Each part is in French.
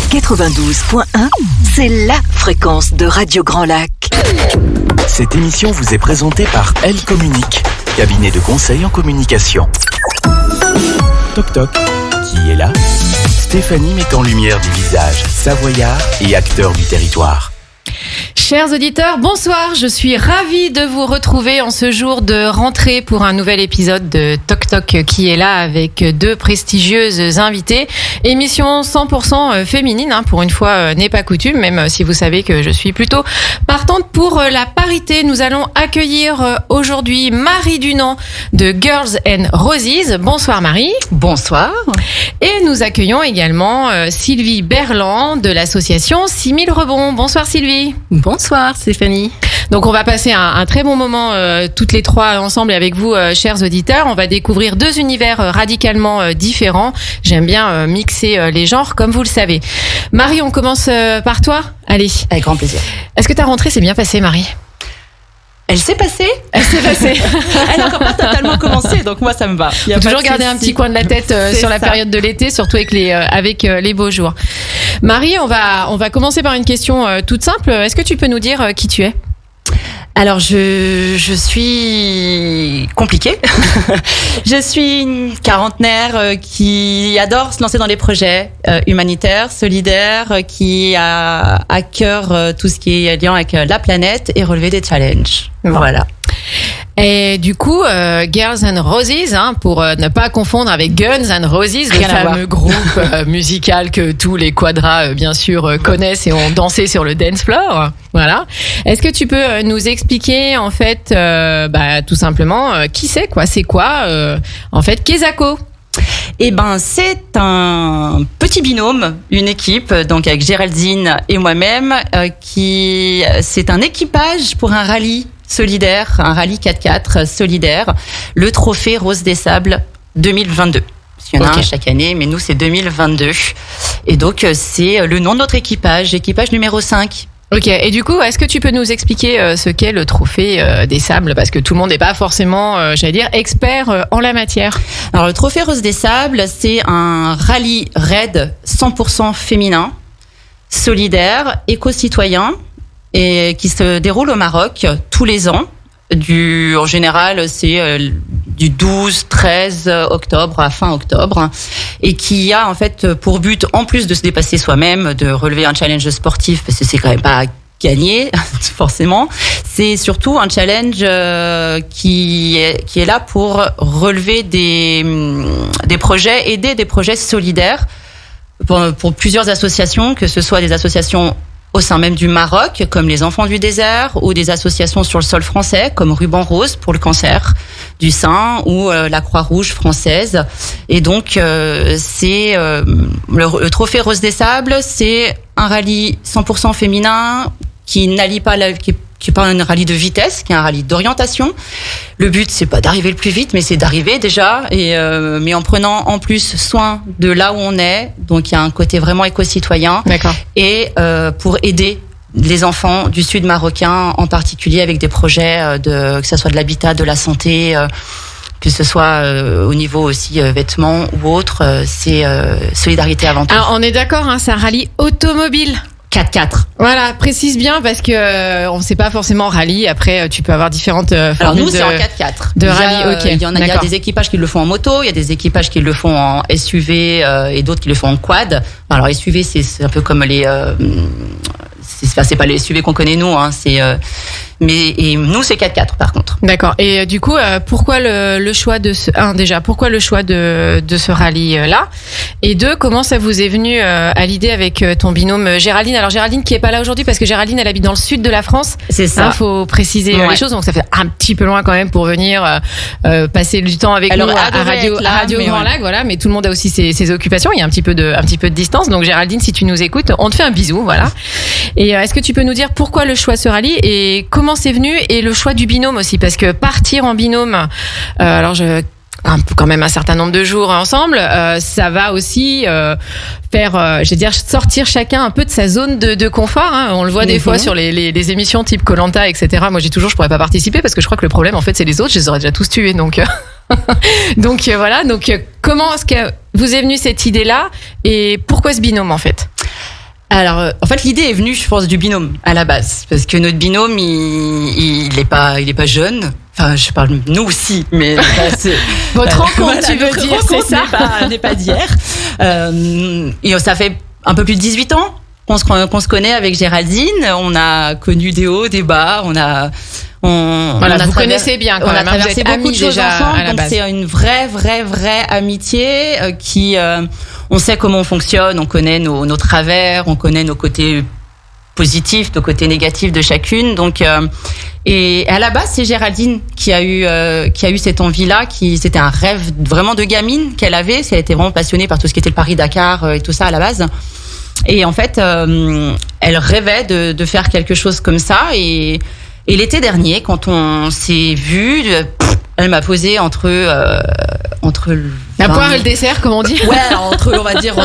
92.1, c'est la fréquence de Radio Grand Lac. Cette émission vous est présentée par Elle Communique, cabinet de conseil en communication. Toc toc, qui est là? Stéphanie met en lumière des visages savoyards et acteurs du territoire. Chers auditeurs, bonsoir, je suis ravie de vous retrouver en ce jour de rentrée pour un nouvel épisode de Toc Toc qui est là avec deux prestigieuses invitées. Émission 100% féminine, pour une fois n'est pas coutume, même si vous savez que je suis plutôt partante pour la parité. Nous allons accueillir aujourd'hui Marie Dunant de Girls and Roses. Bonsoir Marie. Bonsoir. Et nous accueillons également Sylvie Berland de l'association 6000 Rebonds. Bonsoir Sylvie. Bonsoir Stéphanie. Donc on va passer un très bon moment toutes les trois ensemble et avec vous chers auditeurs. On va découvrir deux univers radicalement différents. J'aime bien mixer les genres comme vous le savez. Marie, on commence par toi. Allez. Avec grand plaisir. Est-ce que ta rentrée s'est bien passée Marie ? Elle s'est passée. Elle n'a encore pas totalement commencé, donc moi ça me va. Il faut toujours garder un petit coin de la tête sur la période de l'été, surtout avec les beaux jours. Marie, on va commencer par une question toute simple. Est-ce que tu peux nous dire qui tu es ? Alors je suis compliquée. Je suis une quarantenaire qui adore se lancer dans des projets humanitaires, solidaires, qui a à cœur tout ce qui est lié avec la planète et relever des challenges. Voilà. Et du coup, Girls and Roses, pour ne pas confondre avec Guns and Roses, le fameux groupe musical que tous les quadras, bien sûr, connaissent et ont dansé sur le dance floor. Voilà. Est-ce que tu peux nous expliquer, en fait, tout simplement, qui c'est, quoi ? C'est quoi, en fait, Kezako ? Eh ben, c'est un petit binôme, une équipe, donc avec Géraldine et moi-même, c'est un équipage pour un rallye solidaire, un rallye 4x4 solidaire, le trophée Rose des Sables 2022. Il y en a un chaque année, mais nous, c'est 2022. Et donc, c'est le nom de notre équipage numéro 5. Ok, et du coup, est-ce que tu peux nous expliquer ce qu'est le trophée des Sables ? Parce que tout le monde n'est pas forcément, expert en la matière. Alors, le trophée Rose des Sables, c'est un rallye raid 100% féminin, solidaire, éco-citoyen, et qui se déroule au Maroc tous les ans. En général, c'est du 12-13 octobre à fin octobre, et qui a en fait pour but, en plus de se dépasser soi-même, de relever un challenge sportif, parce que c'est quand même pas gagné forcément. C'est surtout un challenge qui est là pour relever des projets, aider des projets solidaires pour plusieurs associations, que ce soit des associations au sein même du Maroc, comme les Enfants du désert, ou des associations sur le sol français, comme Ruban Rose pour le cancer du sein, ou la Croix-Rouge française. Et donc, c'est le trophée Rose des Sables, c'est un rallye 100% féminin qui n'allie pas qui est pas un rallye de vitesse, qui est un rallye d'orientation. Le but, c'est pas d'arriver le plus vite, mais c'est d'arriver déjà, mais en prenant en plus soin de là où on est. Donc il y a un côté vraiment éco-citoyen. D'accord. Et pour aider les enfants du sud marocain, en particulier avec des projets que ce soit de l'habitat, de la santé, que ce soit au niveau aussi vêtements ou autre, c'est solidarité avant tout. Alors on est d'accord, c'est un rallye automobile. 4x4. Voilà, précise bien parce que on ne sait pas forcément rallye. Après, tu peux avoir différentes formules. Alors nous, c'est en 4x4. De rallye, ok. Il y a des équipages qui le font en moto, il y a des équipages qui le font en SUV et d'autres qui le font en quad. Alors SUV, c'est un peu comme c'est pas les SUV qu'on connaît nous, mais nous c'est 4x4 par contre. D'accord. Et du coup, pourquoi le choix de pourquoi le choix de ce rallye là ? Et deux, comment ça vous est venu à l'idée avec ton binôme Géraldine ? Alors Géraldine qui est pas là aujourd'hui parce que Géraldine elle habite dans le sud de la France. C'est ça. Faut préciser les choses, donc ça fait un petit peu loin quand même pour venir passer du temps avec nous à Radio Grand Lac, voilà. Mais tout le monde a aussi ses occupations. Il y a un petit peu de distance. Donc Géraldine, si tu nous écoutes, on te fait un bisou, voilà. Et est-ce que tu peux nous dire pourquoi le choix de ce rallye et comment c'est venu et le choix du binôme aussi, parce que partir en binôme, quand même un certain nombre de jours ensemble, ça va aussi faire, sortir chacun un peu de sa zone de confort. On le voit des fois sur les émissions type Koh-Lanta, etc. Moi, je pourrais pas participer parce que je crois que le problème, en fait, c'est les autres. Je les aurais déjà tous tués, donc. Voilà. Donc, comment est-ce que vous est venue cette idée-là et pourquoi ce binôme, en fait ? Alors, en fait, l'idée est venue, je pense, du binôme à la base, parce que notre binôme, il est pas jeune. Enfin, je parle de nous aussi, mais votre rencontre, tu veux dire, c'est ça, n'est pas d'hier. Et ça fait un peu plus de 18 ans qu'on se connaît avec Géraldine. On a connu des hauts, des bas. Vous connaissez bien quand même. On a traversé beaucoup de choses déjà ensemble, donc c'est une vraie amitié qui. On sait comment on fonctionne, on connaît nos travers, on connaît nos côtés positifs, nos côtés négatifs de chacune. Donc, et à la base, c'est Géraldine qui a eu cette envie-là, c'était un rêve vraiment de gamine qu'elle avait. Parce qu'elle était vraiment passionnée par tout ce qui était le Paris-Dakar et tout ça à la base. Et en fait, elle rêvait de faire quelque chose comme ça. Et l'été dernier, quand on s'est vus, elle m'a posé entre la poire et le dessert, comme on dit. Ouais, entre l'apéro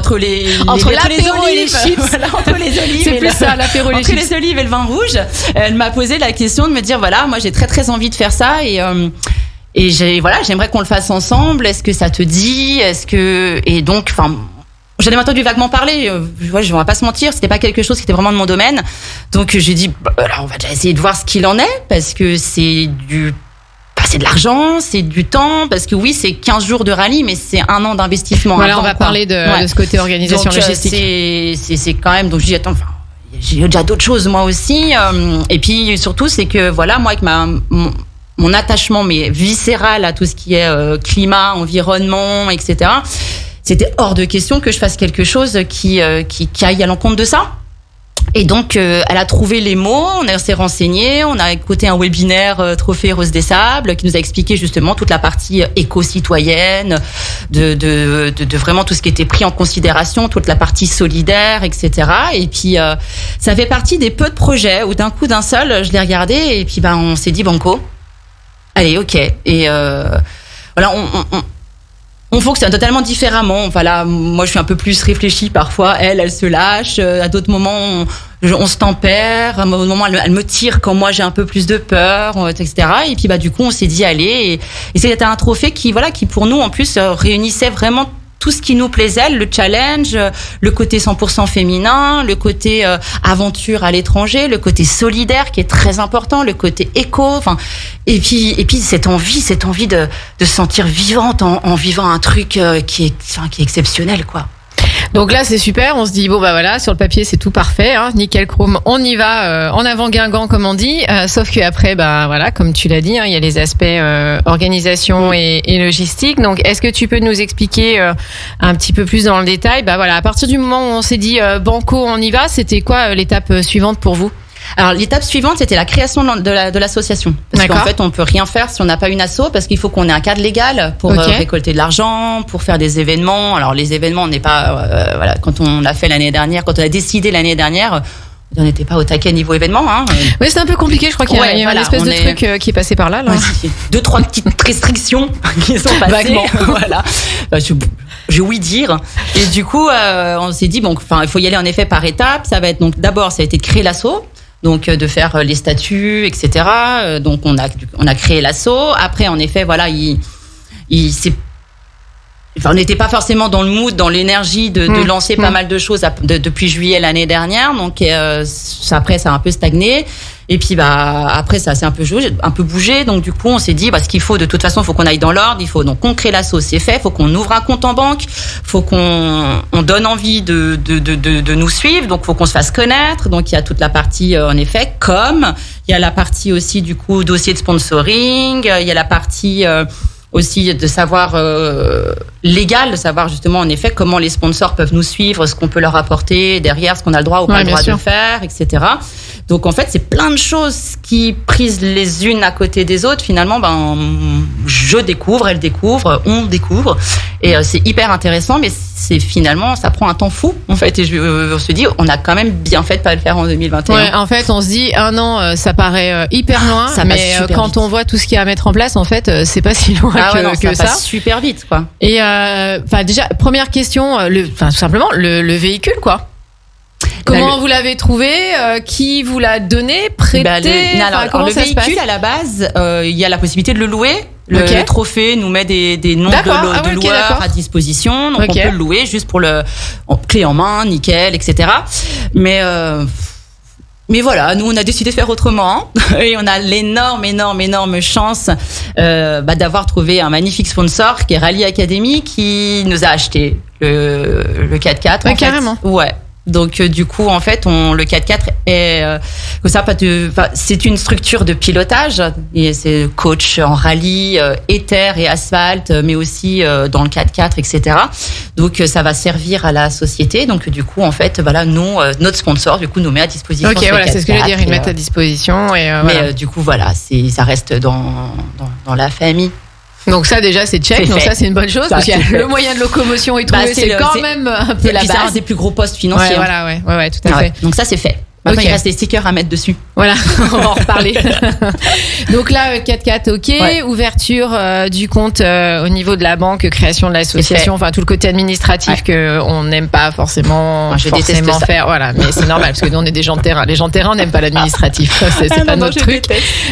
et les chips. Voilà, entre les olives. C'est plus ça, l'apéro et les chips. Entre les olives et le vin rouge. Elle m'a posé la question de me dire, voilà, moi j'ai très envie de faire ça et j'aimerais qu'on le fasse ensemble. Est-ce que ça te dit? Et donc, j'en ai entendu vaguement parler. Je vais pas se mentir, c'était pas quelque chose qui était vraiment de mon domaine. Donc j'ai dit, on va déjà essayer de voir ce qu'il en est, parce que c'est de l'argent, c'est du temps, parce que oui, c'est 15 jours de rallye, mais c'est 1 an d'investissement. Voilà, on va parler de ce côté organisation logistique. C'est quand même, donc je dis, attends, j'ai déjà d'autres choses moi aussi. Et puis surtout, c'est que voilà, moi avec mon attachement mais viscéral à tout ce qui est climat, environnement, etc., c'était hors de question que je fasse quelque chose qui aille à l'encontre de ça. Et donc, elle a trouvé les mots, on s'est renseigné, on a écouté un webinaire Trophée Rose des Sables qui nous a expliqué justement toute la partie éco-citoyenne, de vraiment tout ce qui était pris en considération, toute la partie solidaire, etc. Et puis, ça fait partie des peu de projets où d'un coup, d'un seul, je l'ai regardé et puis on s'est dit banco. Allez, ok. Et voilà, on fonctionne totalement différemment. Voilà, moi je suis un peu plus réfléchie parfois. Elle se lâche. À d'autres moments, on se tempère. À un moment, elle me tire quand moi j'ai un peu plus de peur, etc. Et puis du coup, on s'est dit allez. Et c'était un trophée qui pour nous en plus réunissait vraiment tout ce qui nous plaisait, le challenge, le côté 100% féminin, le côté aventure à l'étranger, le côté solidaire qui est très important, le côté éco, et puis cette envie de se sentir vivante en vivant un truc qui est exceptionnel, quoi. Donc là, c'est super. On se dit, voilà, sur le papier, c'est tout parfait. Hein, nickel chrome, on y va en avant Guingamp, comme on dit. Sauf qu'après, voilà, comme tu l'as dit, il y a les aspects organisation et logistique. Donc, est-ce que tu peux nous expliquer un petit peu plus dans le détail? Voilà, à partir du moment où on s'est dit, banco, on y va, c'était quoi l'étape suivante pour vous? Alors l'étape suivante, c'était la création de l'association. Parce qu'en fait, on peut rien faire si on n'a pas une asso, parce qu'il faut qu'on ait un cadre légal pour récolter de l'argent, pour faire des événements. Alors les événements, on n'est pas voilà, quand on a fait l'année dernière, quand on a décidé l'année dernière, on n'était pas au taquet niveau événement. Hein. Oui, c'est un peu compliqué. Je crois qu'il y a une espèce de truc qui est passé par là. Ouais, 2-3 petites restrictions qui sont passées. Vaguement. Voilà. Je ouï dire. Et du coup, on s'est dit il faut y aller en effet par étapes. Ça va être d'abord, ça a été de créer l'asso. Donc de faire les statuts, etc. Donc on a créé l'asso. Après, en effet, voilà, on n'était pas forcément dans le mood, dans l'énergie de lancer pas mal de choses depuis juillet l'année dernière. Donc après, ça a un peu stagné. Et puis après, ça s'est un peu bougé. Donc du coup, on s'est dit ce qu'il faut, de toute façon, il faut qu'on aille dans l'ordre. Il faut donc qu'on crée l'asso, c'est fait. Il faut qu'on ouvre un compte en banque. Il faut qu'on donne envie de nous suivre. Donc il faut qu'on se fasse connaître. Donc il y a toute la partie en effet il y a la partie aussi du coup dossier de sponsoring. Il y a la partie aussi de savoir légal, de savoir justement en effet comment les sponsors peuvent nous suivre, ce qu'on peut leur apporter derrière, ce qu'on a le droit ou pas le droit de faire, etc. Donc en fait, c'est plein de choses qui, prises les unes à côté des autres, finalement, je découvre, elle découvre, on découvre, et c'est hyper intéressant, mais c'est finalement, ça prend un temps fou, en fait, et on se dit, on a quand même bien fait de pas le faire en 2021. Ouais, en fait, on se dit, 1 an, ça paraît hyper loin, mais quand vite. On voit tout ce qu'il y a à mettre en place, en fait, c'est pas si loin que ça. Ça passe super vite, quoi. Et déjà, première question, tout simplement, le véhicule, quoi. Comment vous l'avez trouvé? Qui vous l'a donné? Prêté? Le véhicule, à la base, il y a la possibilité de le louer Le trophée nous met des noms de loueurs à disposition, donc on peut le louer juste pour clé en main, nickel, etc. Mais voilà, nous on a décidé de faire autrement et on a l'énorme chance d'avoir trouvé un magnifique sponsor qui est Rally Academy qui nous a acheté le 4x4. Ouais, carrément. Ouais. Donc du coup en fait le 4x4 est c'est une structure de pilotage et c'est coach en rallye, éther et asphalte, mais aussi dans le 4x4 etc. Donc ça va servir à la société. Donc du coup en fait nous notre sponsor du coup nous met à disposition. Ok, voilà, c'est ce que je veux dire, ils mettent à disposition mais du coup voilà, ça reste dans la famille. Donc ça déjà c'est check, donc ça c'est une bonne chose parce qu'il y a le moyen de locomotion et trouver, c'est quand même un peu la base. C'est un des plus gros postes financiers. Ouais, tout à fait. Donc ça c'est fait. Maintenant, il reste des stickers à mettre dessus. Voilà, on va en reparler. Donc là, 4x4, ouverture du compte au niveau de la banque, création de l'association, enfin tout le côté administratif que on n'aime pas forcément faire. Voilà, mais c'est normal parce que nous on est des gens de terrain. Les gens de terrain n'aiment pas l'administratif. C'est pas notre truc.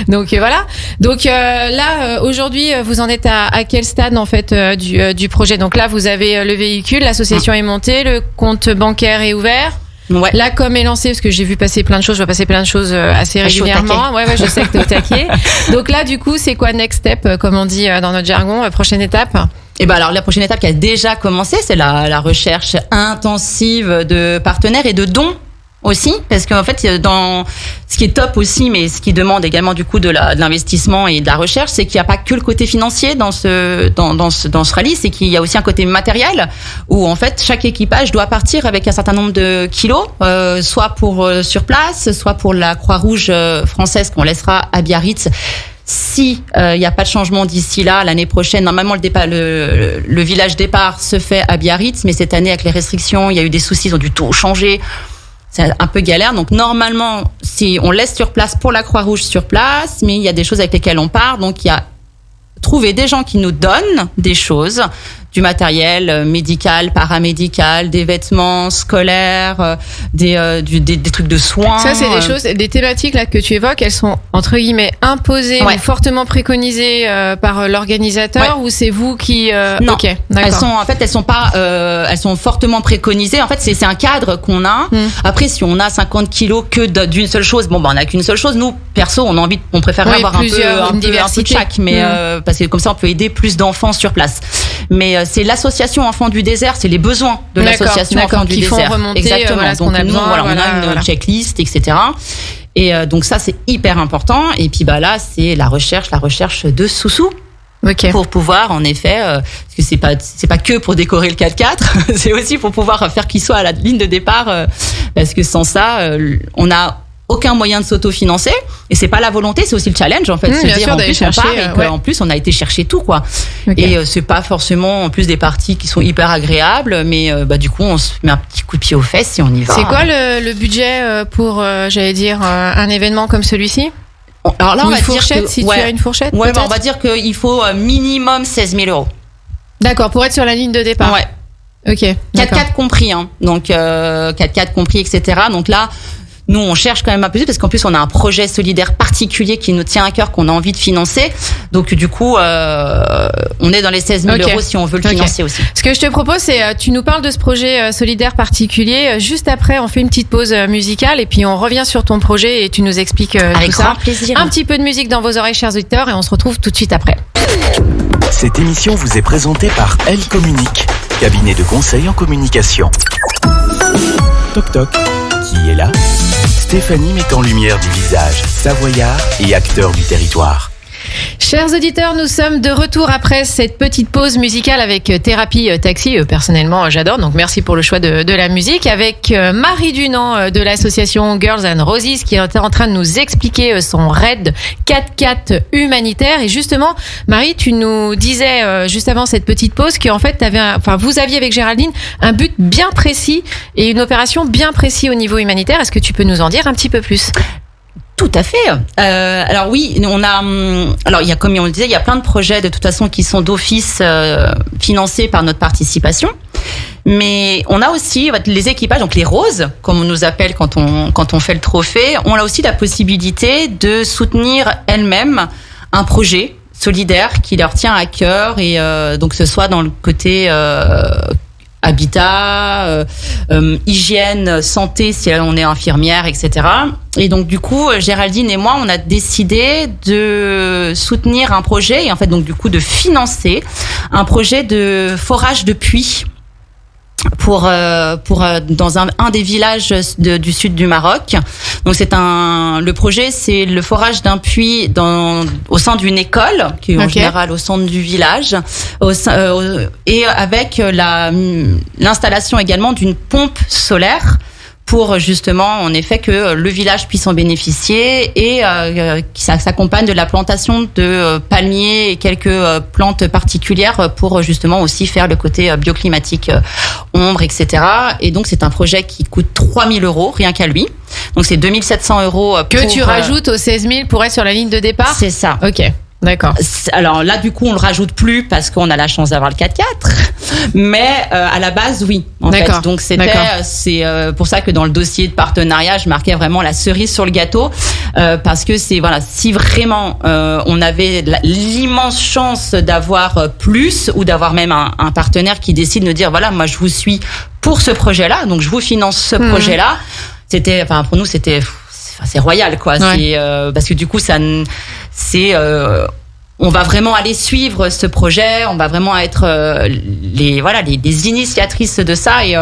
Donc voilà. Donc là, aujourd'hui, vous en êtes à quel stade en fait du projet? Donc là, vous avez le véhicule, l'association est montée, le compte bancaire est ouvert. Ouais. La com est lancée parce que j'ai vu passer plein de choses, je vois passer plein de choses assez régulièrement. Ouais, je sais que t'es au taquet. Donc là, du coup, c'est quoi next step, comme on dit dans notre jargon, prochaine étape? Et alors la prochaine étape qui a déjà commencé, c'est la recherche intensive de partenaires et de dons aussi, parce qu'en fait, ce qui est top aussi, mais ce qui demande également du coup de l'investissement et de la recherche, c'est qu'il n'y a pas que le côté financier dans ce rallye, c'est qu'il y a aussi un côté matériel où en fait chaque équipage doit partir avec un certain nombre de kilos, soit pour sur place, soit pour la Croix-Rouge française qu'on laissera à Biarritz. Si il n'y a pas de changement d'ici là, l'année prochaine, normalement le village départ se fait à Biarritz, mais cette année avec les restrictions, il y a eu des soucis, ils ont dû tout changer. C'est un peu galère. Donc, normalement, si on laisse sur place pour la Croix-Rouge sur place, mais il y a des choses avec lesquelles on part. Donc, il y a trouver des gens qui nous donnent des choses, du matériel médical, paramédical, des vêtements scolaires, des trucs de soins. Ça, c'est des choses, des thématiques là que tu évoques, elles sont entre guillemets imposées ou fortement préconisées par l'organisateur, ou c'est vous qui Non, elles sont fortement préconisées. En fait, c'est un cadre qu'on a. Après, si on a 50 kilos que d'une seule chose, on n'a qu'une seule chose. Nous, perso, on préférerait avoir un peu de chaque, mais parce que comme ça, on peut aider plus d'enfants sur place. Mais c'est l'association Enfants du désert, c'est les besoins de l'association Enfants du désert. Remonter, exactement. Donc on a besoin, on a une checklist, etc. Et donc ça, c'est hyper important. Et puis là, c'est la recherche de sous-sous. Pour pouvoir, en effet, parce que c'est pas que pour décorer le 4x4, c'est aussi pour pouvoir faire qu'il soit à la ligne de départ, parce que sans ça, on a aucun moyen de s'autofinancer, et c'est pas la volonté, c'est aussi le challenge en fait, se dire en plus on part et qu'en plus on a été chercher tout quoi. Et c'est pas forcément en plus des parties qui sont hyper agréables, mais du coup on se met un petit coup de pied aux fesses et on y va. C'est quoi le budget pour j'allais dire un événement comme celui-ci? Alors là, on va dire fourchette, si tu as une fourchette. Ouais, on va dire qu'il faut minimum 16 000 euros. D'accord, pour être sur la ligne de départ. Ouais. Ok. 4x4 compris, hein. Donc 4x4 compris, etc. Donc là, nous, on cherche quand même un peu plus parce qu'en plus, on a un projet solidaire particulier qui nous tient à cœur, qu'on a envie de financer. Donc, du coup, on est dans les 16 000 euros si on veut le financer aussi. Ce que je te propose, c'est tu nous parles de ce projet solidaire particulier. Juste après, on fait une petite pause musicale et puis on revient sur ton projet et tu nous expliques avec tout grand ça. Plaisir. Un petit peu de musique dans vos oreilles, chers auditeurs, et on se retrouve tout de suite après. Cette émission vous est présentée par Elle Communique, cabinet de conseil en communication. Toc toc, qui est là? Stéphanie met en lumière du visage, savoyard et acteur du territoire. Chers auditeurs, nous sommes de retour après cette petite pause musicale avec Thérapie Taxi. Personnellement, j'adore, donc merci pour le choix de la musique. Avec Marie Dunant de l'association Girls and Roses qui est en train de nous expliquer son raid 4x4 humanitaire. Et justement, Marie, tu nous disais juste avant cette petite pause qu'en fait, vous aviez avec Géraldine un but bien précis et une opération bien précise au niveau humanitaire. Est-ce que tu peux nous en dire un petit peu plus ? Tout à fait. Alors oui, on a. Alors il y a, comme on le disait, il y a plein de projets de toute façon qui sont d'office financés par notre participation. Mais on a aussi les équipages, donc les roses, comme on nous appelle quand on fait le trophée, on a aussi la possibilité de soutenir elles-mêmes un projet solidaire qui leur tient à cœur et donc que ce soit dans le côté habitat, hygiène, santé si on est infirmière, etc. Et donc du coup, Géraldine et moi, on a décidé de soutenir un projet et en fait donc du coup de financer un projet de forage de puits pour dans un des villages du sud du Maroc. Donc le projet c'est le forage d'un puits au sein d'une école qui est en général au centre du village et avec l'installation également d'une pompe solaire pour justement en effet que le village puisse en bénéficier et ça s'accompagne de la plantation de palmiers et quelques plantes particulières pour justement aussi faire le côté bioclimatique, ombre, etc. Et donc c'est un projet qui coûte 3 000 € rien qu'à lui. Donc c'est 2 700 € que tu rajoutes aux 16 000 pour être sur la ligne de départ. C'est ça. Ok. D'accord. Alors là, du coup, on le rajoute plus parce qu'on a la chance d'avoir le 4x4. Mais à la base, oui. En fait. Donc c'est pour ça que dans le dossier de partenariat, je marquais vraiment la cerise sur le gâteau parce que si vraiment on avait l'immense chance d'avoir plus ou d'avoir même un partenaire qui décide de dire voilà, moi je vous suis pour ce projet-là, donc je vous finance ce projet-là. Pour nous, c'est royal, quoi. Ouais. Parce que du coup, on va vraiment aller suivre ce projet, on va vraiment être les initiatrices de ça et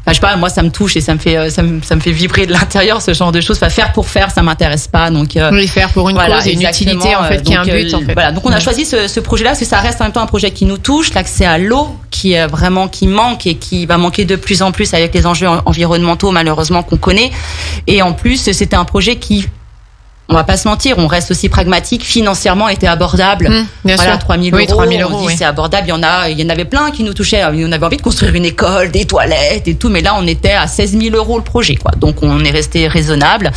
je sais pas, moi ça me touche et ça me fait vibrer de l'intérieur ce genre de choses. Faire pour faire, ça m'intéresse pas. Donc faire pour une cause et une utilité en fait qui a un but en fait. Voilà, donc on a choisi ce projet-là parce que ça reste en même temps un projet qui nous touche, l'accès à l'eau qui manque et qui va manquer de plus en plus avec les enjeux environnementaux malheureusement qu'on connaît. Et en plus, c'était un projet qui, on va pas se mentir, on reste aussi pragmatique, financièrement était abordable. Bien sûr. 3 000 €. On dit c'est abordable. Il y en avait plein qui nous touchaient. On avait envie de construire une école, des toilettes et tout, mais là on était à 16 000 € le projet, quoi. Donc on est resté raisonnable.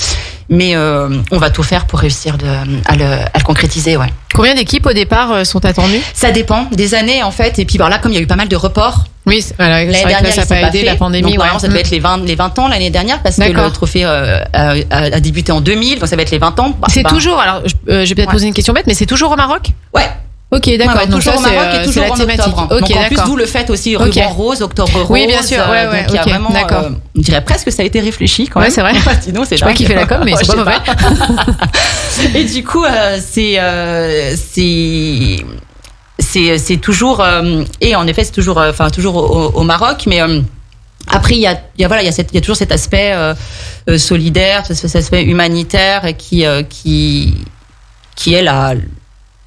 Mais on va tout faire pour réussir à le concrétiser, ouais. Combien d'équipes au départ sont attendues ? Ça dépend des années en fait. Et puis là, comme il y a eu pas mal de reports. Oui, l'année dernière, ça n'a pas aidé la pandémie. Donc, ça devait être les 20 ans l'année dernière parce que le trophée a débuté en 2000, donc ça va être les 20 ans. C'est toujours, alors je vais peut-être poser une question bête, mais c'est toujours au Maroc ? Ouais. Ok, d'accord. Ouais, donc toujours au Maroc et toujours en octobre. Okay, donc en plus, d'où le fait aussi ruban rose, octobre rose. Oui, bien sûr. Ouais, donc il y a vraiment, on dirait presque que ça a été réfléchi quand même. Ouais, c'est vrai. Sinon, c'est je sais pas qui fait la com, mais c'est pas mauvais. Et du coup, c'est toujours et en effet c'est toujours au Maroc, mais après il y a toujours cet aspect solidaire, cet aspect humanitaire qui est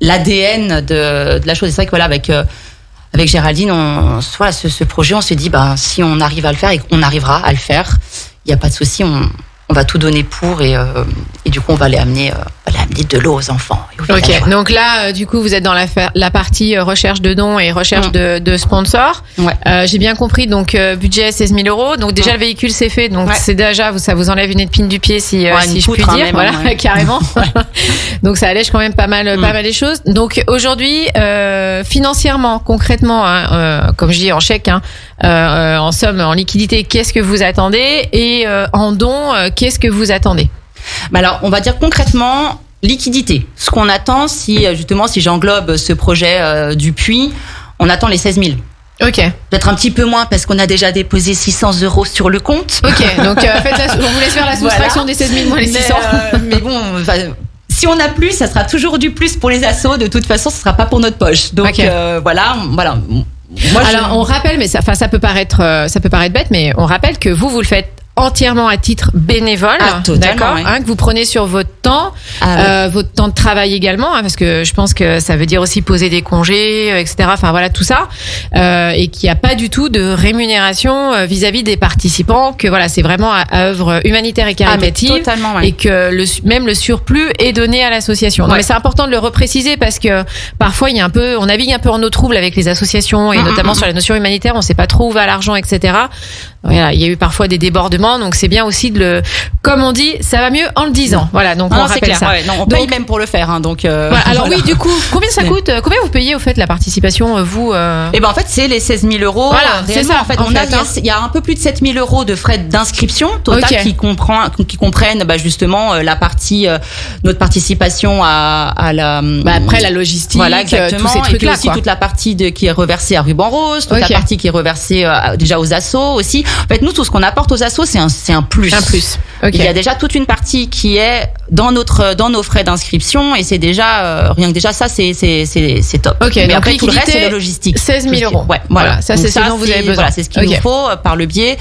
l'ADN de la chose. C'est vrai que avec Géraldine, ce projet, on s'est dit si on arrive à le faire et qu'on arrivera à le faire, il y a pas de souci, on va tout donner pour et du coup on va aller amener de l'eau aux enfants. Ok, donc là du coup vous êtes dans la partie recherche de dons et recherche de sponsors. Ouais. J'ai bien compris, donc budget 16 000 €. Donc déjà le véhicule c'est fait, donc c'est déjà ça vous enlève une épine du pied si je puis dire, même, carrément. Donc ça allège quand même pas mal les choses. Donc aujourd'hui financièrement, concrètement, comme je dis en chèque, en somme, en liquidité, qu'est-ce que vous attendez et en dons, qu'est-ce que vous attendez? Alors, on va dire concrètement liquidité. Ce qu'on attend, si j'englobe ce projet du puits, on attend les 16 000. Ok. Peut-être un petit peu moins parce qu'on a déjà déposé 600 € sur le compte. Ok. Donc on vous laisse faire la soustraction des 16 000 moins les 600. Mais bon. Si on a plus, ça sera toujours du plus pour les assos. De toute façon, ce sera pas pour notre poche. Donc voilà. Alors on rappelle, mais ça peut paraître bête, mais on rappelle que vous le faites entièrement à titre bénévole, d'accord, que vous prenez sur votre temps, votre temps de travail également, parce que je pense que ça veut dire aussi poser des congés, etc. Enfin voilà tout ça, et qu'il n'y a pas du tout de rémunération vis-à-vis des participants, que voilà c'est vraiment à œuvre humanitaire et caritative, et que même le surplus est donné à l'association. Non, mais c'est important de le repréciser parce que parfois on navigue un peu en eau trouble avec les associations et notamment sur la notion humanitaire, on ne sait pas trop où va l'argent, etc. voilà, il y a eu parfois des débordements, donc c'est bien aussi comme on dit, ça va mieux en le disant. Voilà, donc on rappelle ça. Ouais, non, on paye même pour le faire, hein, donc. Voilà, alors oui, du coup, combien ça coûte? Combien vous payez au fait la participation, vous? Eh ben en fait, c'est les 16 000 euros. Voilà, c'est ça. En fait, il y a un peu plus de 7 000 euros de frais d'inscription total qui comprennent justement la partie notre participation à la. Après la logistique, voilà, exactement. Tous ces trucs-là, et puis aussi toute la partie qui est reversée à Ruban Rose, toute la partie qui est reversée déjà aux assos aussi. En fait, nous, tout ce qu'on apporte aux assos, c'est un plus. Un plus. Okay. Il y a déjà toute une partie qui est dans nos frais d'inscription et c'est déjà rien que déjà ça, c'est top. Okay, mais après tout le reste, c'est la logistique. 16 000 euros. Ouais, voilà. Ça, c'est ce dont vous avez besoin. Voilà, c'est ce qu'il nous faut par le biais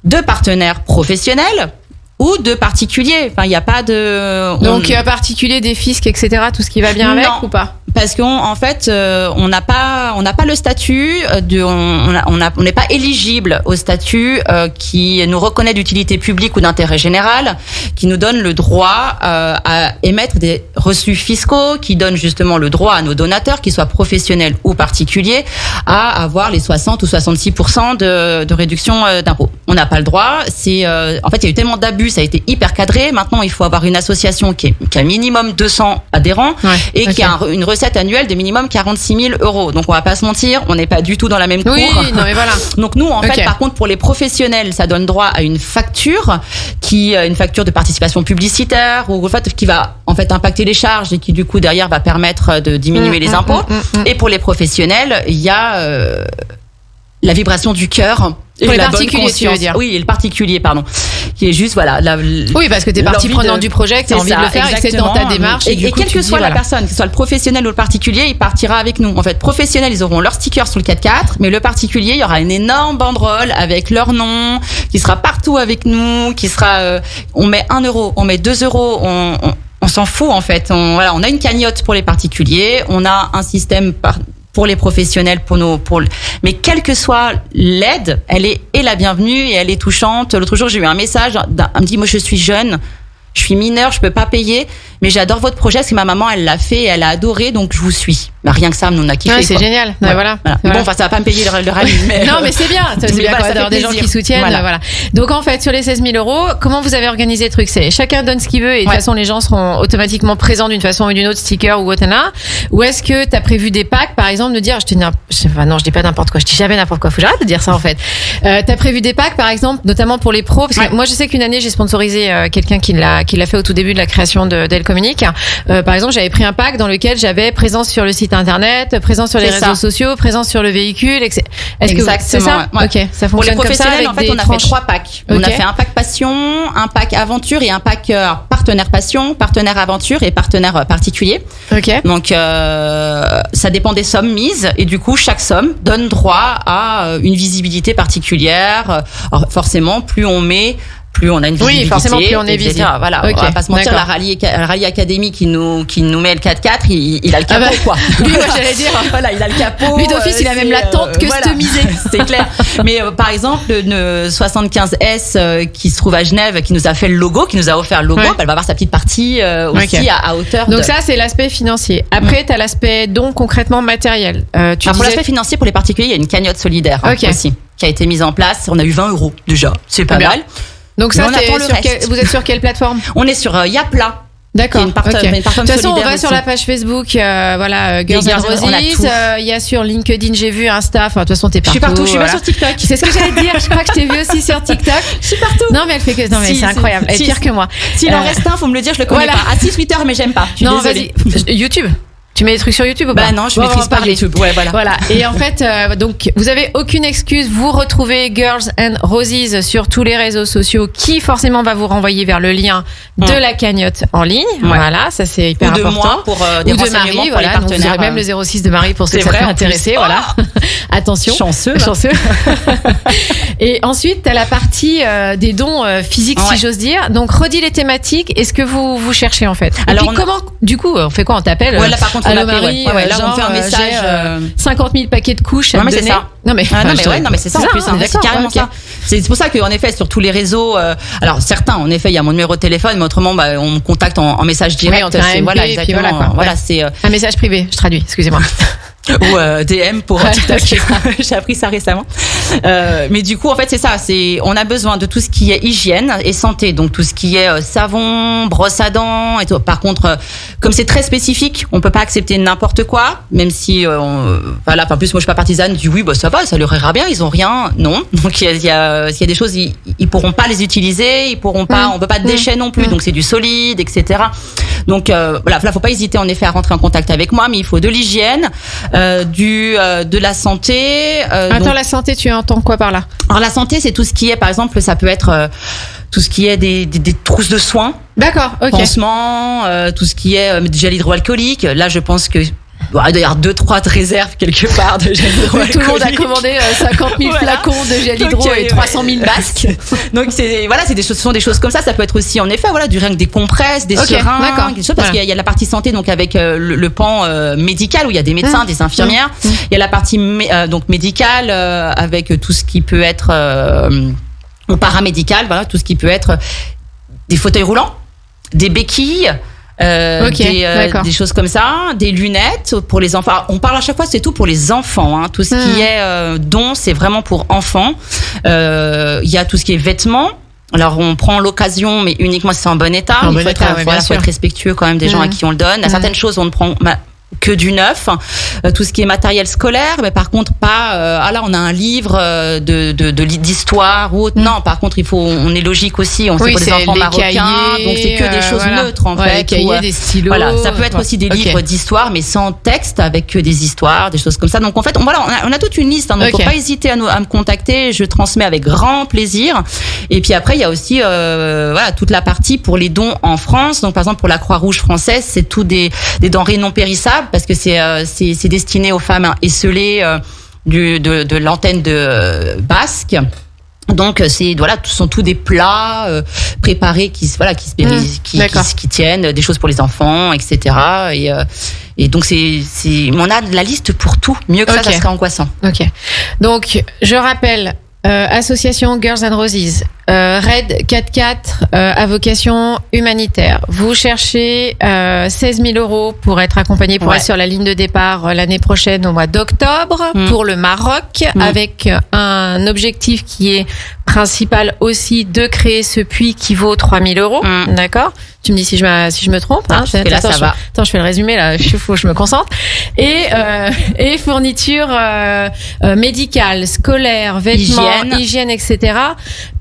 de partenaires professionnels ou de particuliers. Enfin, il n'y a pas de. Donc, particuliers, des fiscs, etc. Tout ce qui va bien avec ou pas? Parce qu'en fait, on n'a pas le statut on n'est pas éligible au statut qui nous reconnaît d'utilité publique ou d'intérêt général, qui nous donne le droit à émettre des reçus fiscaux, qui donne justement le droit à nos donateurs, qu'ils soient professionnels ou particuliers, à avoir les 60 ou 66% de réduction d'impôts. On n'a pas le droit. En fait, il y a eu tellement d'abus, ça a été hyper cadré. Maintenant, il faut avoir une association qui a minimum 200 adhérents et qui a une recette annuelle de minimum 46 000 euros. Donc on va pas se mentir, on n'est pas du tout dans la même cour. Oui, non mais voilà. Donc nous en fait, par contre, pour les professionnels, ça donne droit à une facture une facture de participation publicitaire ou en fait qui va en fait impacter les charges et qui du coup derrière va permettre de diminuer les impôts. Et pour les professionnels, il y a la vibration du cœur. Pour les particuliers, tu veux dire. Oui, et le particulier, pardon. Qui est juste, voilà. Oui, parce que t'es partie prenante du projet, que t'as envie de le faire et que c'est dans ta démarche. Et quelle que soit la personne, que ce soit le professionnel ou le particulier, il partira avec nous. En fait, professionnel, ils auront leur sticker sur le 4x4, mais le particulier, il y aura une énorme banderole avec leur nom, qui sera partout avec nous, qui sera, on met 1 euro, on met 2 euros, on s'en fout, en fait. On a une cagnotte pour les particuliers, on a un système pour les professionnels, mais quelle que soit l'aide, elle est la bienvenue et elle est touchante. L'autre jour, j'ai eu un message, elle me dit, moi, je suis jeune, je suis mineure, je peux pas payer, mais j'adore votre projet parce que ma maman, elle l'a fait et elle a adoré, donc je vous suis. Bah, rien que ça, nous, on a kiffé. Ouais, c'est génial. Ouais, voilà. Bon, enfin, ça va pas me payer le rallye, mais. Non, mais c'est bien. C'est bien d'avoir des gens qui soutiennent. Voilà. Donc, en fait, sur les 16 000 euros, comment vous avez organisé le truc? C'est chacun donne ce qu'il veut et de toute façon, les gens seront automatiquement présents d'une façon ou d'une autre, sticker ou autre, ou est-ce que t'as prévu des packs, par exemple, de dire, non, je dis pas n'importe quoi, je dis jamais n'importe quoi, faut que j'arrête de dire ça, en fait. T'as prévu des packs, par exemple, notamment pour les pros, parce que moi, je sais qu'une année, j'ai sponsorisé quelqu'un qui l'a fait au tout début de la création d'Elle Communique. Par exemple, j'avais pris un pack dans lequel j'avais présence sur le site internet, présence sur les réseaux sociaux, présence sur le véhicule. Est-ce que c'est ça? Ouais. Ok, ça fonctionne comme ça. Pour les professionnels, en fait, on a fait 3 packs. On a fait un pack passion, un pack aventure et un pack partenaire passion, partenaire aventure et partenaire particulier. Ok. Donc ça dépend des sommes mises et du coup chaque somme donne droit à une visibilité particulière. Alors, forcément, plus on met, plus on a une visibilité. Oui, forcément, plus on est visible. Voilà, on va pas se mentir, la Rallye Academy qui nous met le 4x4, il a le capot, quoi. Oui, moi, j'allais dire. Voilà, il a le capot. Lui d'office, il a même la tente customisée. C'est clair. Mais par exemple, le 75S qui se trouve à Genève, qui nous a fait le logo, qui nous a offert le logo, elle va avoir sa petite partie aussi à hauteur. Donc ça, c'est l'aspect financier. Après, t'as l'aspect don concrètement matériel. Pour l'aspect financier, pour les particuliers, il y a une cagnotte solidaire aussi qui a été mise en place. On a eu 20 euros déjà. C'est pas mal. Donc ça, vous êtes sur quelle plateforme? On est sur Yapla. D'accord. Une plateforme de toute façon, on va aussi sur la page Facebook, Girls and Roses. Il y a sur LinkedIn, j'ai vu, Insta. Enfin, de toute façon, t'es partout. Je suis partout. Je suis pas sur TikTok. C'est ce que j'allais dire. Je crois que je t'ai vu aussi sur TikTok. Je suis partout. Non, mais elle fait que. Non, mais c'est incroyable. Elle est pire que moi. S'il en reste un, faut me le dire. Je le connais pas. Ah, si, Twitter, mais j'aime pas. Non, vas-y. YouTube. Tu mets des trucs sur YouTube ou pas? Bah non, je maîtrise pas YouTube. Ouais, voilà. Et en fait, donc, vous avez aucune excuse. Vous retrouvez Girls and Roses sur tous les réseaux sociaux qui, forcément, va vous renvoyer vers le lien de la cagnotte en ligne. Ouais. Voilà. Ça, c'est hyper important. Ou de moi pour des renseignements pour les partenaires. Donc, vous aurez même le 06 de Marie pour ceux qui seraient intéressés. Voilà. Attention. Chanceux. Et ensuite, t'as la partie des dons physiques, si j'ose dire. Donc, redis les thématiques. Est-ce que vous cherchez, en fait? Alors, comment, du coup, on fait quoi? On t'appelle? Ouais, là, par contre, allô Marie, là on fait un message 50 000 paquets de couches à mais te donner. C'est ça. Non mais c'est ça en plus, c'est carrément ça. C'est pour ça qu'en effet sur tous les réseaux, alors certains en effet il y a mon numéro de téléphone, mais autrement on me contacte en message direct. Voilà, exactement. Voilà, c'est un message privé. Je traduis. Excusez-moi. Ou DM pour TikTok. J'ai appris ça récemment. Mais du coup, en fait, c'est ça. On a besoin de tout ce qui est hygiène et santé. Donc, tout ce qui est savon, brosse à dents et tout. Par contre, comme c'est très spécifique, on peut pas accepter n'importe quoi, même si, voilà. En plus, moi, je suis pas partisane du oui, bah, ça va, ça leur ira bien, ils ont rien. Non. Donc, s'il y a des choses, ils pourront pas les utiliser, ils pourront pas, on peut pas de déchets non plus. Donc, c'est du solide, etc. Donc, voilà. Là, faut pas hésiter, en effet, à rentrer en contact avec moi, mais il faut de l'hygiène, de la santé. Attends, donc, la santé, tu entends quoi par là? Alors la santé, c'est tout ce qui est, par exemple, ça peut être tout ce qui est des trousses de soins. D'accord, ok. Pansements, tout ce qui est gel hydroalcoolique. Là, je pense que il doit y avoir 2-3 réserves quelque part de gel hydroalcoolique. Tout le monde a commandé 50 000 flacons de gel hydro et 300 000 masques. Donc ce sont des choses comme ça. Ça peut être aussi en effet des compresses, des seringues, des choses, parce qu'il y a la partie santé, donc avec le pan médical où il y a des médecins, des infirmières. Il y a la partie donc médicale avec tout ce qui peut être paramédical, voilà, tout ce qui peut être des fauteuils roulants, des béquilles. Des choses comme ça, des lunettes pour les enfants. On parle à chaque fois, c'est tout pour les enfants, hein. Tout ce qui est don, c'est vraiment pour enfants. Il y a tout ce qui est vêtements. Alors on prend l'occasion, mais uniquement si c'est en bon état. Il faut être respectueux quand même des gens à qui on le donne. À certaines choses, on ne prend que du neuf, tout ce qui est matériel scolaire, mais par contre pas là on a un livre d'histoire ou autre. Non, par contre on est logique aussi, on sait pour les enfants marocains, cahiers, donc c'est que des choses neutres en fait. Des cahiers, des stylos. Voilà, ça peut être aussi des livres d'histoire, mais sans texte, avec que des histoires, des choses comme ça. Donc en fait, on a toute une liste, hein, donc faut pas hésiter à me contacter, je transmets avec grand plaisir. Et puis après il y a aussi toute la partie pour les dons en France. Donc par exemple pour la Croix-Rouge française, c'est tout des denrées non périssables, parce que c'est destiné aux femmes esselées de l'antenne de Basque. Donc ce sont tous des plats préparés qui tiennent, des choses pour les enfants, etc. Et donc on a de la liste pour tout. Mieux que ça serait angoissant. Ok. Donc je rappelle. Association Girls and Roses, RAID 44 à vocation humanitaire. Vous cherchez 16 000 euros pour être accompagné, pour être sur la ligne de départ l'année prochaine au mois d'octobre pour le Maroc, avec un objectif qui est principal aussi de créer ce puits qui vaut 3 000 euros. D'accord? Tu me dis si je me trompe. Hein. Attends, je fais le résumé là. Il faut que je me concentre. Et fourniture médicale, scolaire, vêtements, hygiène, etc.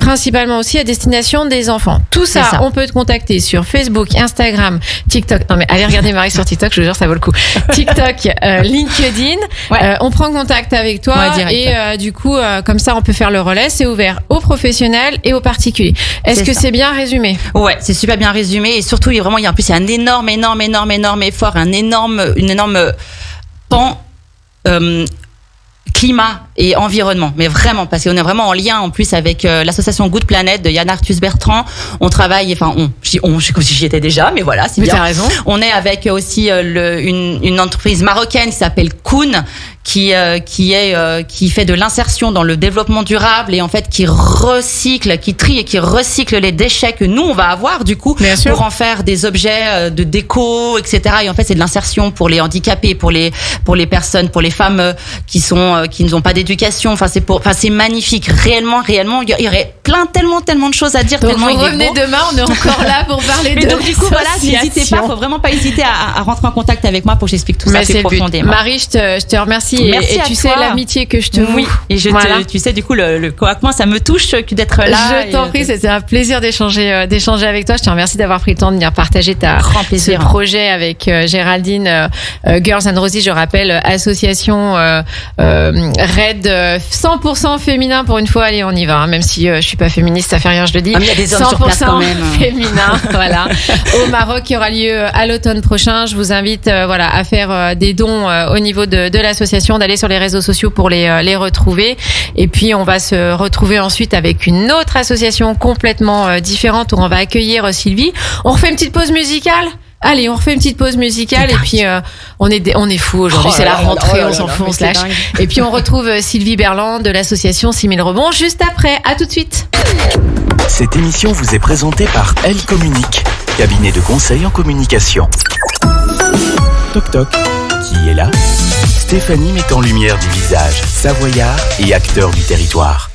Principalement aussi à destination des enfants. Tout ça, on peut te contacter sur Facebook, Instagram, TikTok. Non mais allez regarder Marie sur TikTok, je vous jure ça vaut le coup. TikTok, LinkedIn. On prend contact avec toi et du coup comme ça on peut faire le relais. C'est ouvert aux professionnels et aux particuliers. Est-ce que c'est bien résumé? Ouais, c'est super bien résumé. Et surtout, il y a un énorme effort, une énorme pan climat et environnement, mais vraiment, parce qu'on est vraiment en lien en plus avec l'association Good Planet de Yann Arthus Bertrand. On travaille, je sais comme si j'y étais déjà, mais voilà, c'est bien. T'as raison. On est avec aussi une entreprise marocaine qui s'appelle Koun, qui fait de l'insertion dans le développement durable et en fait qui recycle, qui trie et qui recycle les déchets que nous on va avoir du coup pour en faire des objets de déco, etc. Et en fait c'est de l'insertion pour les handicapés, pour les personnes, pour les femmes qui n'ont pas d'éducation. Enfin c'est magnifique, réellement il y aurait tellement de choses à dire. Donc vous revenez demain, on est encore là pour parler de donc du coup voilà, n'hésitez pas, faut vraiment pas hésiter à rentrer en contact avec moi pour que j'explique tout ça plus profondément. Marie, je te remercie. Merci et tu sais l'amitié que je te voue. Et tu sais du coup moi ça me touche d'être là. Je t'en prie, c'était un plaisir d'échanger avec toi. Je te remercie d'avoir pris le temps de venir partager ce projet avec Géraldine. Girls and Roses, je rappelle, association RAID 100% féminin pour une fois. Allez, on y va. Hein. Même si je suis pas féministe, ça fait rien, je le dis. Il y a des hommes sur place quand même. Féminin, voilà. Au Maroc, qui aura lieu à l'automne prochain. Je vous invite, à faire des dons au niveau de l'association, d'aller sur les réseaux sociaux pour les retrouver. Et puis, on va se retrouver ensuite avec une autre association complètement différente où on va accueillir Sylvie. On refait une petite pause musicale? Allez, on refait une petite pause musicale et puis on est fous aujourd'hui, c'est la rentrée, on s'en fout, on se lâche. Et puis on retrouve Sylvie Berland de l'association 6000 rebonds juste après. À tout de suite. Cette émission vous est présentée par Elle Communique, cabinet de conseil en communication. Toc toc, qui est là? Stéphanie met en lumière des visages savoyards et acteurs du territoire.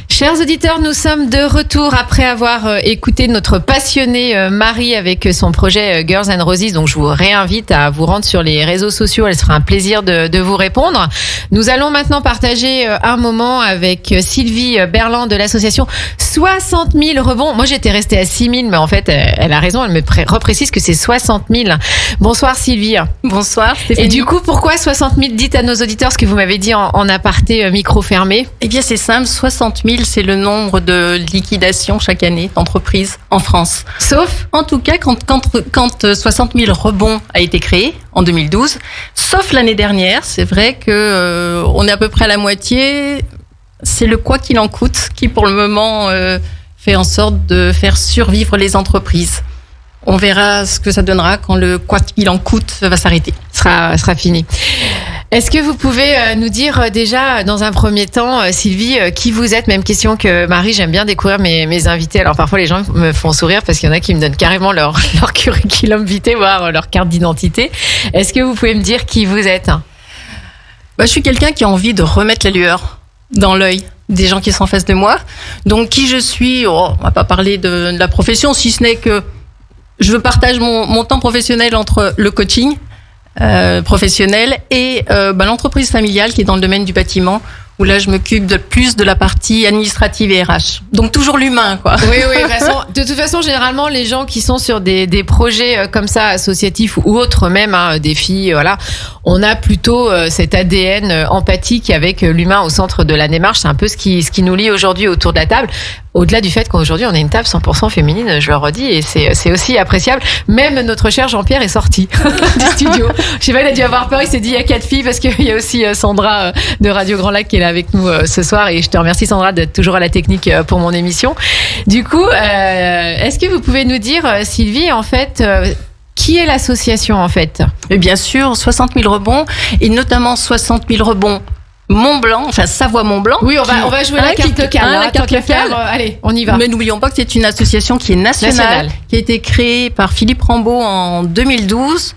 Chers auditeurs, nous sommes de retour après avoir écouté notre passionnée Marie avec son projet Girls and Roses. Donc, je vous réinvite à vous rendre sur les réseaux sociaux. Elle sera un plaisir de vous répondre. Nous allons maintenant partager un moment avec Sylvie Berland de l'association 60 000 rebonds. Moi, j'étais restée à 6 000, mais en fait, elle a raison. Elle me reprécise que c'est 60 000. Bonsoir Sylvie. Bonsoir Stéphanie. Et du coup, pourquoi 60 000? Dites à nos auditeurs ce que vous m'avez dit en aparté micro fermé. Eh bien, c'est simple. 60 000, c'est le nombre de liquidations chaque année d'entreprises en France. Sauf, en tout cas, quand 60 000 rebonds a été créé en 2012, sauf l'année dernière, c'est vrai que on est à peu près à la moitié. C'est le quoi qu'il en coûte qui, pour le moment, fait en sorte de faire survivre les entreprises. On verra ce que ça donnera quand le quoi qu'il en coûte va s'arrêter. Sera fini. Est-ce que vous pouvez nous dire déjà, dans un premier temps, Sylvie, qui vous êtes? Même question que Marie, j'aime bien découvrir mes invités. Alors parfois les gens me font sourire parce qu'il y en a qui me donnent carrément leur curriculum vitae, voire leur carte d'identité. Est-ce que vous pouvez me dire qui vous êtes? Je suis quelqu'un qui a envie de remettre la lueur dans l'œil des gens qui sont en face de moi. Donc qui je suis, on va pas parler de la profession, si ce n'est que je partage mon temps professionnel entre le coaching professionnel et l'entreprise familiale qui est dans le domaine du bâtiment, où là je m'occupe plus de la partie administrative et RH. Donc toujours l'humain, quoi. Oui, de toute façon, généralement les gens qui sont sur des projets comme ça, associatifs ou autres même, des filles, voilà, on a plutôt cet ADN empathique avec l'humain au centre de la démarche. C'est un peu ce qui nous lie aujourd'hui autour de la table. Au-delà du fait qu'aujourd'hui on a une table 100% féminine, je le redis, et c'est aussi appréciable. Même notre cher Jean-Pierre est sorti du studio. Je sais pas, il a dû avoir peur, il s'est dit il y a 4 filles, parce qu'il y a aussi Sandra de Radio Grand Lac qui est là avec nous ce soir, et je te remercie Sandra d'être toujours à la technique pour mon émission. Du coup, est-ce que vous pouvez nous dire, Sylvie, en fait, qui est l'association en fait? Et bien sûr, 60 000 rebonds, et notamment 60 000 rebonds Mont-Blanc, enfin Savoie-Mont-Blanc. Oui, on va jouer la carte locale. La carte locale. Allez, on y va. Mais n'oublions pas que c'est une association qui est nationale, qui a été créée par Philippe Rambaud en 2012.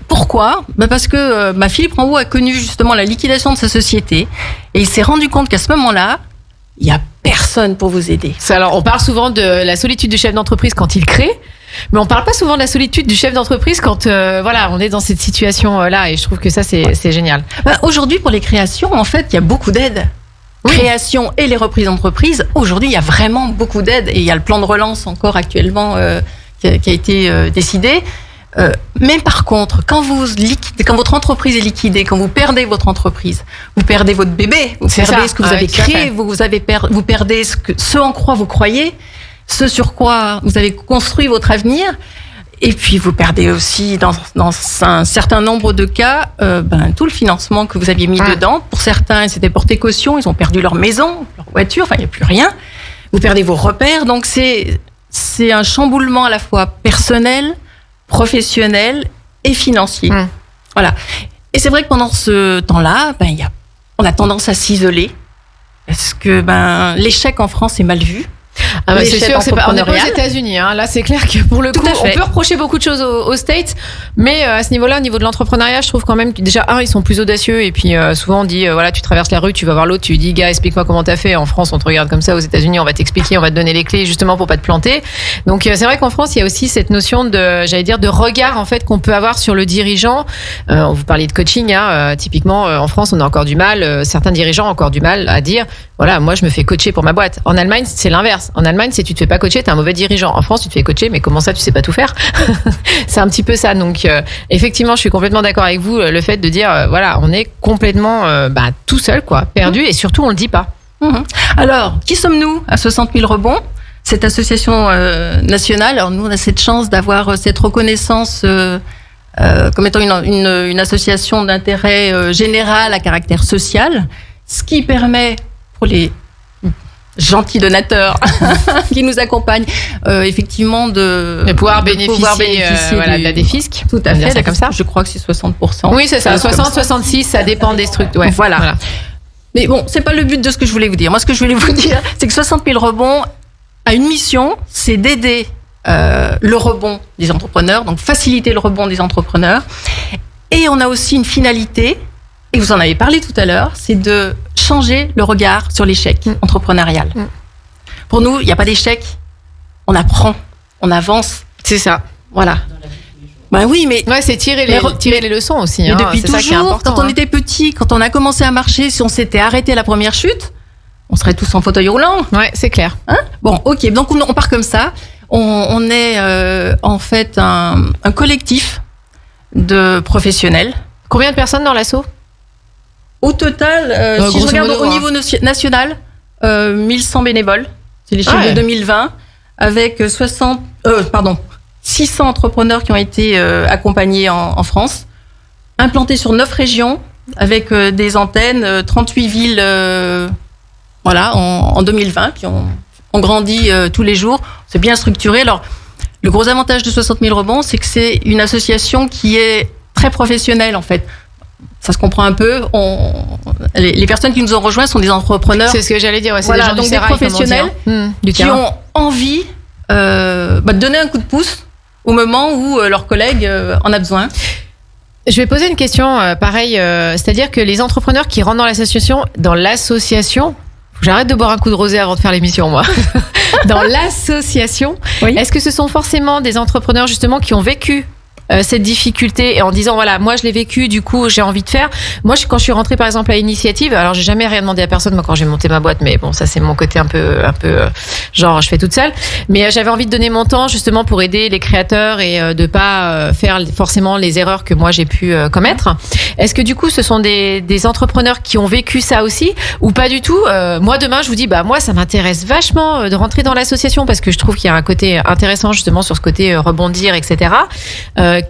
Pourquoi? Parce que Philippe Rambaud a connu justement la liquidation de sa société et il s'est rendu compte qu'à ce moment-là, il n'y a personne pour vous aider. Alors, on parle souvent de la solitude du chef d'entreprise quand il crée. Mais on parle pas souvent de la solitude du chef d'entreprise quand on est dans cette situation là, et je trouve que ça c'est génial. Aujourd'hui, pour les créations, en fait, il y a beaucoup d'aides. Oui. Création et les reprises d'entreprise. Aujourd'hui, il y a vraiment beaucoup d'aides, et il y a le plan de relance encore actuellement qui a été décidé. Mais par contre, quand votre entreprise est liquidée, quand vous perdez votre entreprise, vous perdez votre bébé, vous perdez ce que vous avez créé, vous perdez ce en quoi vous croyez, ce sur quoi vous avez construit votre avenir, et puis vous perdez aussi dans un certain nombre de cas tout le financement que vous aviez mis dedans. Pour certains, ils s'étaient portés caution, ils ont perdu leur maison, leur voiture, enfin il n'y a plus rien. Vous perdez vos repères, donc c'est un chamboulement à la fois personnel, professionnel et financier. Voilà. Et c'est vrai que pendant ce temps-là, on a tendance à s'isoler parce que l'échec en France est mal vu. C'est sûr, on n'est pas aux États-Unis. Là, c'est clair que pour le coup, on peut reprocher beaucoup de choses aux States, mais à ce niveau-là, au niveau de l'entrepreneuriat, je trouve quand même que déjà, ils sont plus audacieux, et puis souvent on dit, tu traverses la rue, tu vas voir l'autre, tu lui dis, gars, explique-moi comment t'as fait. En France, on te regarde comme ça. Aux États-Unis, on va t'expliquer, on va te donner les clés justement pour pas te planter. Donc c'est vrai qu'en France, il y a aussi cette notion de regard en fait qu'on peut avoir sur le dirigeant. Vous parliez de coaching, typiquement en France, on a encore du mal. Certains dirigeants ont encore du mal à dire, voilà, moi je me fais coacher pour ma boîte. En Allemagne, c'est l'inverse. En Allemagne, si tu te fais pas coacher, t'es un mauvais dirigeant. En France, tu te fais coacher, mais comment ça, tu sais pas tout faire? C'est un petit peu ça. Donc, effectivement, je suis complètement d'accord avec vous. Le fait de dire, on est complètement tout seul, quoi, perdu, et surtout, on le dit pas. Alors, qui sommes-nous à 60 000 rebonds? Cette association nationale. Alors, nous, on a cette chance d'avoir cette reconnaissance comme étant une association d'intérêt général à caractère social, ce qui permet pour les gentils donateurs qui nous accompagnent, effectivement de pouvoir bénéficier de la défisque. Tout à fait. Ça comme ça. Je crois que c'est 60%. Oui, c'est ça. 60, 66, ça dépend des structures. Ouais, voilà. Mais bon, c'est pas le but de ce que je voulais vous dire. Moi, ce que je voulais vous dire, c'est que 60 000 rebonds a une mission, c'est d'aider le rebond des entrepreneurs, donc faciliter le rebond des entrepreneurs. Et on a aussi une finalité, et vous en avez parlé tout à l'heure, c'est de changer le regard sur l'échec entrepreneurial. Pour nous, il n'y a pas d'échec. On apprend, on avance. C'est ça. Voilà. Ben oui, mais c'est tirer les leçons aussi. Mais depuis toujours, quand on était petit, quand on a commencé à marcher, si on s'était arrêté à la première chute, on serait tous en fauteuil roulant. Ouais, c'est clair. Bon, ok, donc on part comme ça. On est en fait un collectif de professionnels. Combien de personnes dans l'asso ? Au total, si je regarde au niveau national, 1100 bénévoles. C'est les chiffres de 2020, avec 600 entrepreneurs qui ont été accompagnés en France, implantés sur 9 régions, avec des antennes, 38 villes en 2020, qui ont grandi tous les jours. C'est bien structuré. Alors, le gros avantage de 60 000 rebonds, c'est que c'est une association qui est très professionnelle, en fait. Ça se comprend un peu. Les personnes qui nous ont rejoints sont des entrepreneurs. C'est ce que j'allais dire. C'est des gens donc des professionnels qui ont envie de donner un coup de pouce au moment où leurs collègues en a besoin. Je vais poser une question pareille, c'est-à-dire que les entrepreneurs qui rentrent dans l'association, faut que j'arrête de boire un coup de rosé avant de faire l'émission, moi. Dans l'association, est-ce que ce sont forcément des entrepreneurs justement qui ont vécu cette difficulté et en disant voilà, moi je l'ai vécu, du coup j'ai envie de faire. Moi quand je suis rentrée par exemple à Initiative, alors j'ai jamais rien demandé à personne moi quand j'ai monté ma boîte, mais bon ça c'est mon côté un peu genre je fais toute seule, mais j'avais envie de donner mon temps justement pour aider les créateurs et de pas faire forcément les erreurs que moi j'ai pu commettre. Est-ce que du coup ce sont des entrepreneurs qui ont vécu ça aussi ou pas du tout? Moi demain je vous dis moi ça m'intéresse vachement de rentrer dans l'association parce que je trouve qu'il y a un côté intéressant justement sur ce côté rebondir, etc.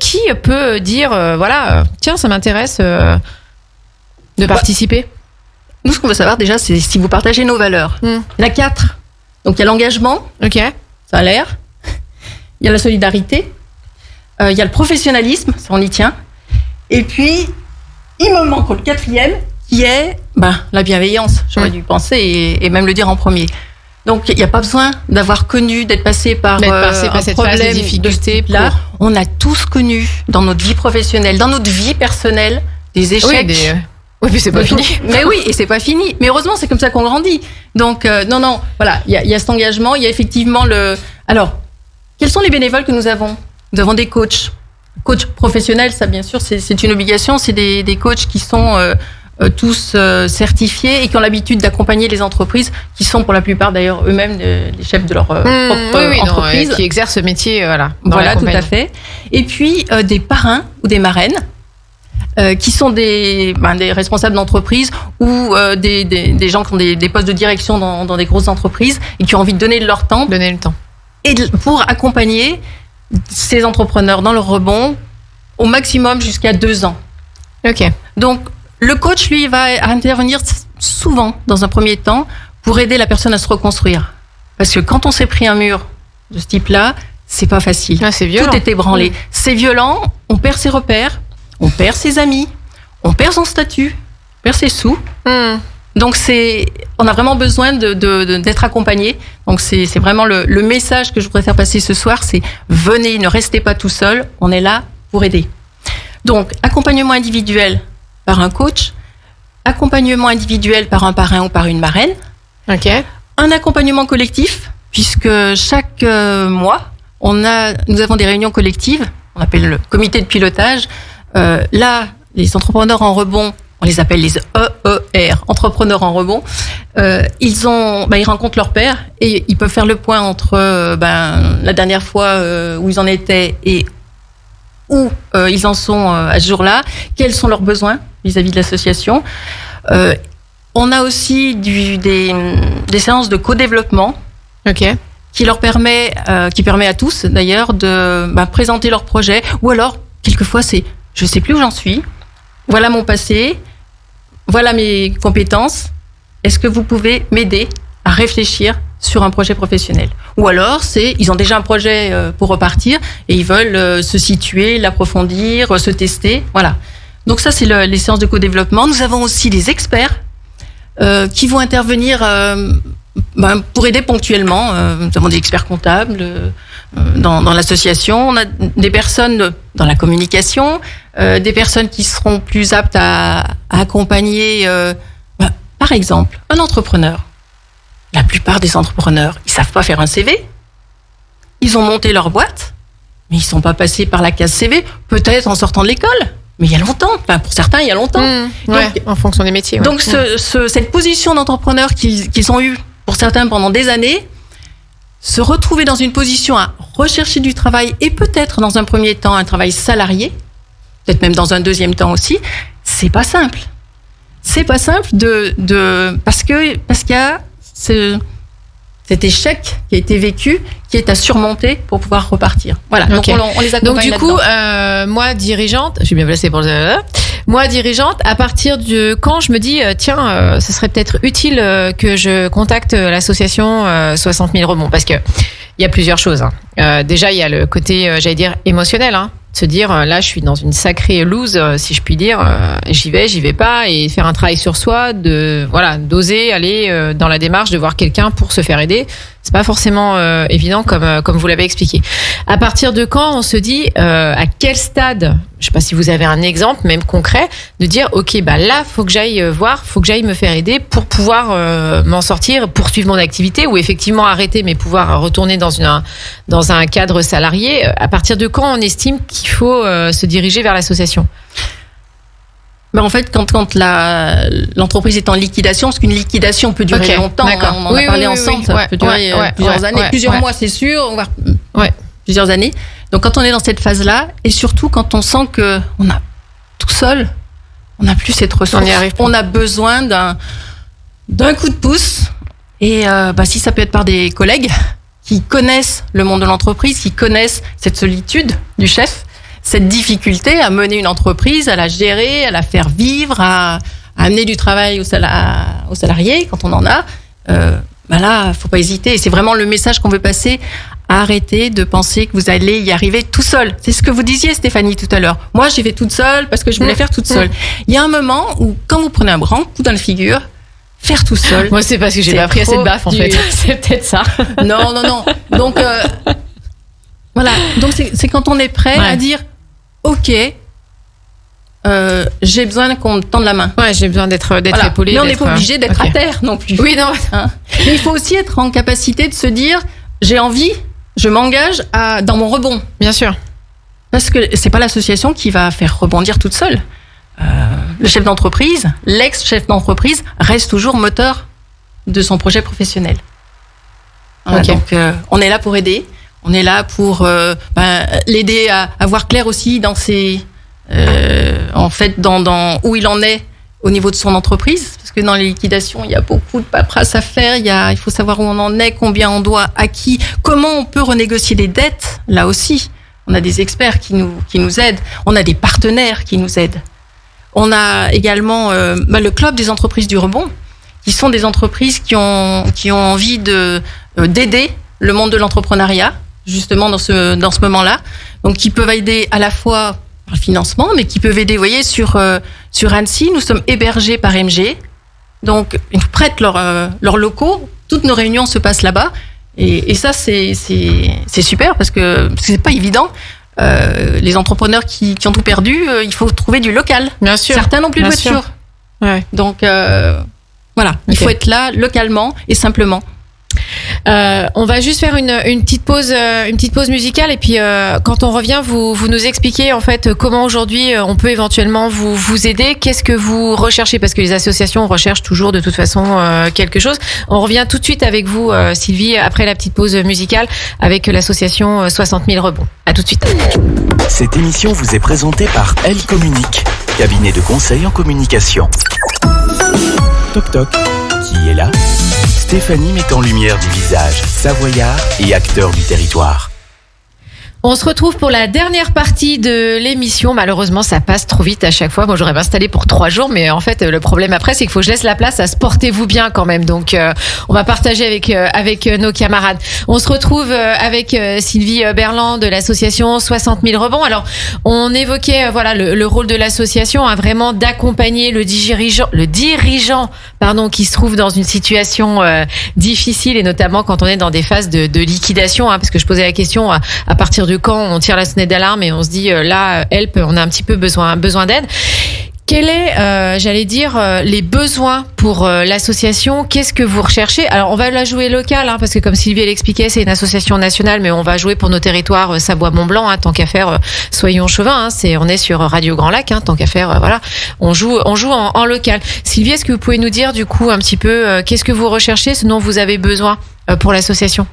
Qui peut dire tiens ça m'intéresse de participer? Nous ce qu'on veut savoir déjà c'est si vous partagez nos valeurs. Il y en a 4. Donc il y a l'engagement, ça a l'air, il y a la solidarité, il y a le professionnalisme, ça on y tient, et puis il me manque le 4e qui est la bienveillance. J'aurais dû penser et même le dire en premier. Donc, il n'y a pas besoin d'avoir connu, d'être passé par cette phase de difficulté. Là, on a tous connu dans notre vie professionnelle, dans notre vie personnelle, des échecs. Oui, puis c'est pas fini. Mais oui, et c'est pas fini. Mais heureusement, c'est comme ça qu'on grandit. Donc, voilà, il y a cet engagement, il y a effectivement Alors, quels sont les bénévoles que nous avons? Nous avons des coachs professionnels, ça bien sûr, c'est une obligation. C'est des coachs qui sont tous certifiés et qui ont l'habitude d'accompagner les entreprises qui sont pour la plupart d'ailleurs eux-mêmes les chefs de leur propre entreprise. Qui exercent ce métier, Voilà, tout à fait. Et puis des parrains ou des marraines qui sont des responsables d'entreprise ou des gens qui ont des postes de direction dans des grosses entreprises et qui ont envie de donner leur temps. Donner le temps. Et pour accompagner ces entrepreneurs dans leur rebond au maximum jusqu'à 2 ans. Ok. Donc, le coach, lui, va intervenir souvent, dans un premier temps, pour aider la personne à se reconstruire. Parce que quand on s'est pris un mur de ce type-là, c'est pas facile. C'est violent. Tout est ébranlé. C'est violent, on perd ses repères, on perd ses amis, on perd son statut, on perd ses sous. Donc, on a vraiment besoin d'être accompagné. Donc, c'est vraiment le message que je voudrais faire passer ce soir, c'est venez, ne restez pas tout seul, on est là pour aider. Donc, accompagnement individuel par un coach, accompagnement individuel par un parrain ou par une marraine, un accompagnement collectif, puisque chaque mois, nous avons des réunions collectives, on appelle le comité de pilotage. Là, les entrepreneurs en rebond, on les appelle les EER, entrepreneurs en rebond, ils rencontrent leur pairs et ils peuvent faire le point entre la dernière fois où ils en étaient et où ils en sont à ce jour-là, quels sont leurs besoins vis-à-vis de l'association. On a aussi des séances de co-développement qui permet à tous d'ailleurs de présenter leur projet, ou alors quelquefois c'est je sais plus où j'en suis, voilà mon passé, voilà mes compétences, est-ce que vous pouvez m'aider à réfléchir sur un projet professionnel? Ou alors, ils ont déjà un projet pour repartir et ils veulent se situer, l'approfondir, se tester. Voilà. Donc ça, c'est les séances de co-développement. Nous avons aussi des experts qui vont intervenir pour aider ponctuellement. Nous avons des experts comptables dans l'association. On a des personnes dans la communication, des personnes qui seront plus aptes à accompagner, par exemple, un entrepreneur. La plupart des entrepreneurs, ils savent pas faire un CV. Ils ont monté leur boîte, mais ils sont pas passés par la case CV, peut-être en sortant de l'école, mais il y a longtemps. Enfin, pour certains, il y a longtemps. Donc, en fonction des métiers. Ouais. Donc, cette position d'entrepreneur qu'ils ont eue, pour certains, pendant des années, se retrouver dans une position à rechercher du travail et peut-être, dans un premier temps, un travail salarié, peut-être même dans un deuxième temps aussi, c'est pas simple. C'est pas simple parce qu'il y a cet échec qui a été vécu, qui est à surmonter pour pouvoir repartir. Voilà. Okay. Donc on les accompagne. Donc du coup, moi dirigeante, je suis bien placée pour le. Moi dirigeante, à partir de quand je me dis tiens, ce serait peut-être utile que je contacte l'association 60 000 rebonds, parce que il y a plusieurs choses. Déjà, il y a le côté, j'allais dire, émotionnel. Se dire là je suis dans une sacrée loose, si je puis dire, j'y vais pas, et faire un travail sur soi, d'oser aller dans la démarche de voir quelqu'un pour se faire aider, c'est pas forcément évident comme vous l'avez expliqué. À partir de quand on se dit à quel stade, je sais pas si vous avez un exemple même concret, de dire ok là faut que j'aille voir, faut que j'aille me faire aider pour pouvoir m'en sortir, poursuivre mon activité, ou effectivement arrêter mais pouvoir retourner dans un cadre salarié. À partir de quand on estime qu'il faut se diriger vers l'association? En fait, quand l'entreprise est en liquidation, parce qu'une liquidation peut durer longtemps, on en a parlé ensemble, ça peut durer plusieurs années, plusieurs mois c'est sûr, voire plusieurs années. Donc quand on est dans cette phase-là, et surtout quand on sent que on a tout seul, on n'a plus cette ressource, on a besoin d'un coup de pouce, et si ça peut être par des collègues qui connaissent le monde de l'entreprise, qui connaissent cette solitude du chef, cette difficulté à mener une entreprise, à la gérer, à la faire vivre, à amener du travail aux salariés quand on en a, là, faut pas hésiter. Et c'est vraiment le message qu'on veut passer. Arrêtez de penser que vous allez y arriver tout seul. C'est ce que vous disiez, Stéphanie, tout à l'heure. Moi, j'y vais toute seule parce que je voulais faire toute seule. Il y a un moment où, quand vous prenez un grand coup dans la figure, faire tout seul. Moi, c'est parce que j'ai pas pris assez de baffes, en fait. C'est peut-être ça. Non. Donc, voilà. Donc, c'est quand on est prêt à dire, ok, j'ai besoin qu'on me tende la main. Ouais, j'ai besoin d'être épaulé. Mais on n'est pas obligé d'être à terre non plus. Oui, non. Mais il faut aussi être en capacité de se dire, j'ai envie, je m'engage dans mon rebond. Bien sûr. Parce que c'est pas l'association qui va faire rebondir toute seule. Le chef d'entreprise, l'ex-chef d'entreprise, reste toujours moteur de son projet professionnel. Voilà, donc, on est là pour aider. On est là pour l'aider à voir clair aussi dans dans où il en est au niveau de son entreprise, parce que dans les liquidations, il y a beaucoup de paperasse à faire. Il faut savoir où on en est, combien on doit à qui, comment on peut renégocier les dettes. Là aussi, on a des experts qui nous aident. On a des partenaires qui nous aident. On a également le club des entreprises du rebond, qui sont des entreprises qui ont envie d'aider le monde de l'entrepreneuriat, justement dans ce moment-là. Donc, qui peuvent aider à la fois par le financement, mais qui peuvent aider, vous voyez, sur Annecy, nous sommes hébergés par MG. Donc, ils nous prêtent leurs locaux. Toutes nos réunions se passent là-bas. Et ça, c'est super parce que c'est pas évident. Les entrepreneurs qui ont tout perdu, il faut trouver du local. Bien sûr. Certains n'ont plus de voiture. Ouais. Donc, voilà. Il faut être là localement et simplement. On va juste faire une petite pause musicale, et puis quand on revient, vous nous expliquez en fait comment aujourd'hui on peut éventuellement vous aider. Qu'est-ce que vous recherchez, parce que les associations recherchent toujours de toute façon quelque chose. On revient tout de suite avec vous, Sylvie, après la petite pause musicale avec l'association 60 000 rebonds. À tout de suite. Cette émission vous est présentée par Elle Communique, cabinet de conseil en communication. Toc toc, qui est là? Stéphanie met en lumière du visage, savoyard et acteur du territoire. On se retrouve pour la dernière partie de l'émission. Malheureusement, ça passe trop vite à chaque fois. Moi, j'aurais m'installé pour 3 jours, mais en fait, le problème après, c'est qu'il faut que je laisse la place à se portez-vous bien quand même. Donc, on va partager avec nos camarades. On se retrouve avec Sylvie Berland de l'association 60 000 rebonds. Alors, on évoquait le rôle de l'association, vraiment d'accompagner le dirigeant, qui se trouve dans une situation difficile, et notamment quand on est dans des phases de liquidation, parce que je posais la question à partir de de quand on tire la sonnette d'alarme et on se dit là, help, on a un petit peu besoin d'aide. Quels est, j'allais dire, les besoins pour l'association? Qu'est-ce que vous recherchez? Alors, on va la jouer locale, hein, parce que comme Sylvie l'expliquait, c'est une association nationale, mais on va jouer pour nos territoires Savoie-Mont-Blanc, hein, tant qu'à faire, soyons chauvins. Hein, on est sur Radio Grand Lac, hein, tant qu'à faire, voilà. On joue en local. Sylvie, est-ce que vous pouvez nous dire du coup un petit peu qu'est-ce que vous recherchez, ce dont vous avez besoin pour l'association?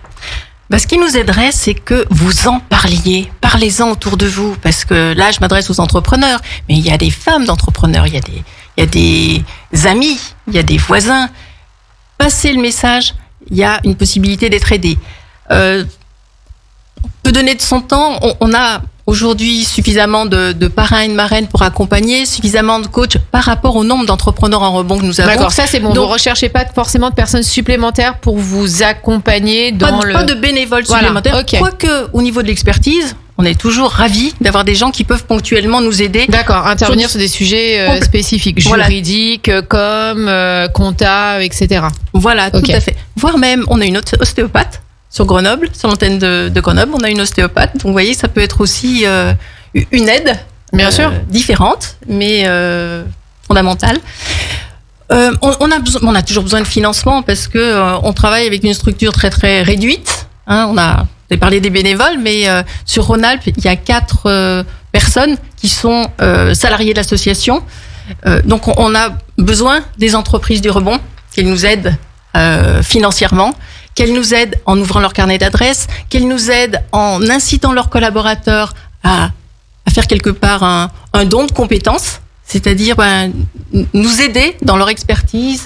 Ce qui nous aiderait, c'est que vous en parliez. Parlez-en autour de vous. Parce que là, je m'adresse aux entrepreneurs. Mais il y a des femmes d'entrepreneurs, il y a des amis, il y a des voisins. Passez le message, il y a une possibilité d'être aidé. On peut donner de son temps. On a aujourd'hui suffisamment de parrains et de marraines pour accompagner, suffisamment de coachs par rapport au nombre d'entrepreneurs en rebond que nous avons. D'accord, ça c'est bon. Donc, vous recherchez pas forcément de personnes supplémentaires pour vous accompagner dans pas de bénévoles supplémentaires. Okay. Quoique, au niveau de l'expertise, on est toujours ravis d'avoir des gens qui peuvent ponctuellement nous aider. D'accord, intervenir sur des sujets spécifiques, juridiques, compta, etc. Voilà, tout à fait. Voire même, on a une ostéopathe sur Grenoble, sur l'antenne de Grenoble, on a une ostéopathe. Donc, vous voyez, ça peut être aussi une aide. Bien sûr. Différente, mais fondamentale. On a toujours besoin de financement parce que on travaille avec une structure très, très réduite. Hein, vous avez parlé des bénévoles, mais sur Rhône-Alpes, il y a 4 personnes qui sont salariées de l'association. Donc, on a besoin des entreprises du rebond qui nous aident financièrement, qu'elles nous aident en ouvrant leur carnet d'adresses, qu'elles nous aident en incitant leurs collaborateurs à faire quelque part un don de compétences, c'est-à-dire nous aider dans leur expertise,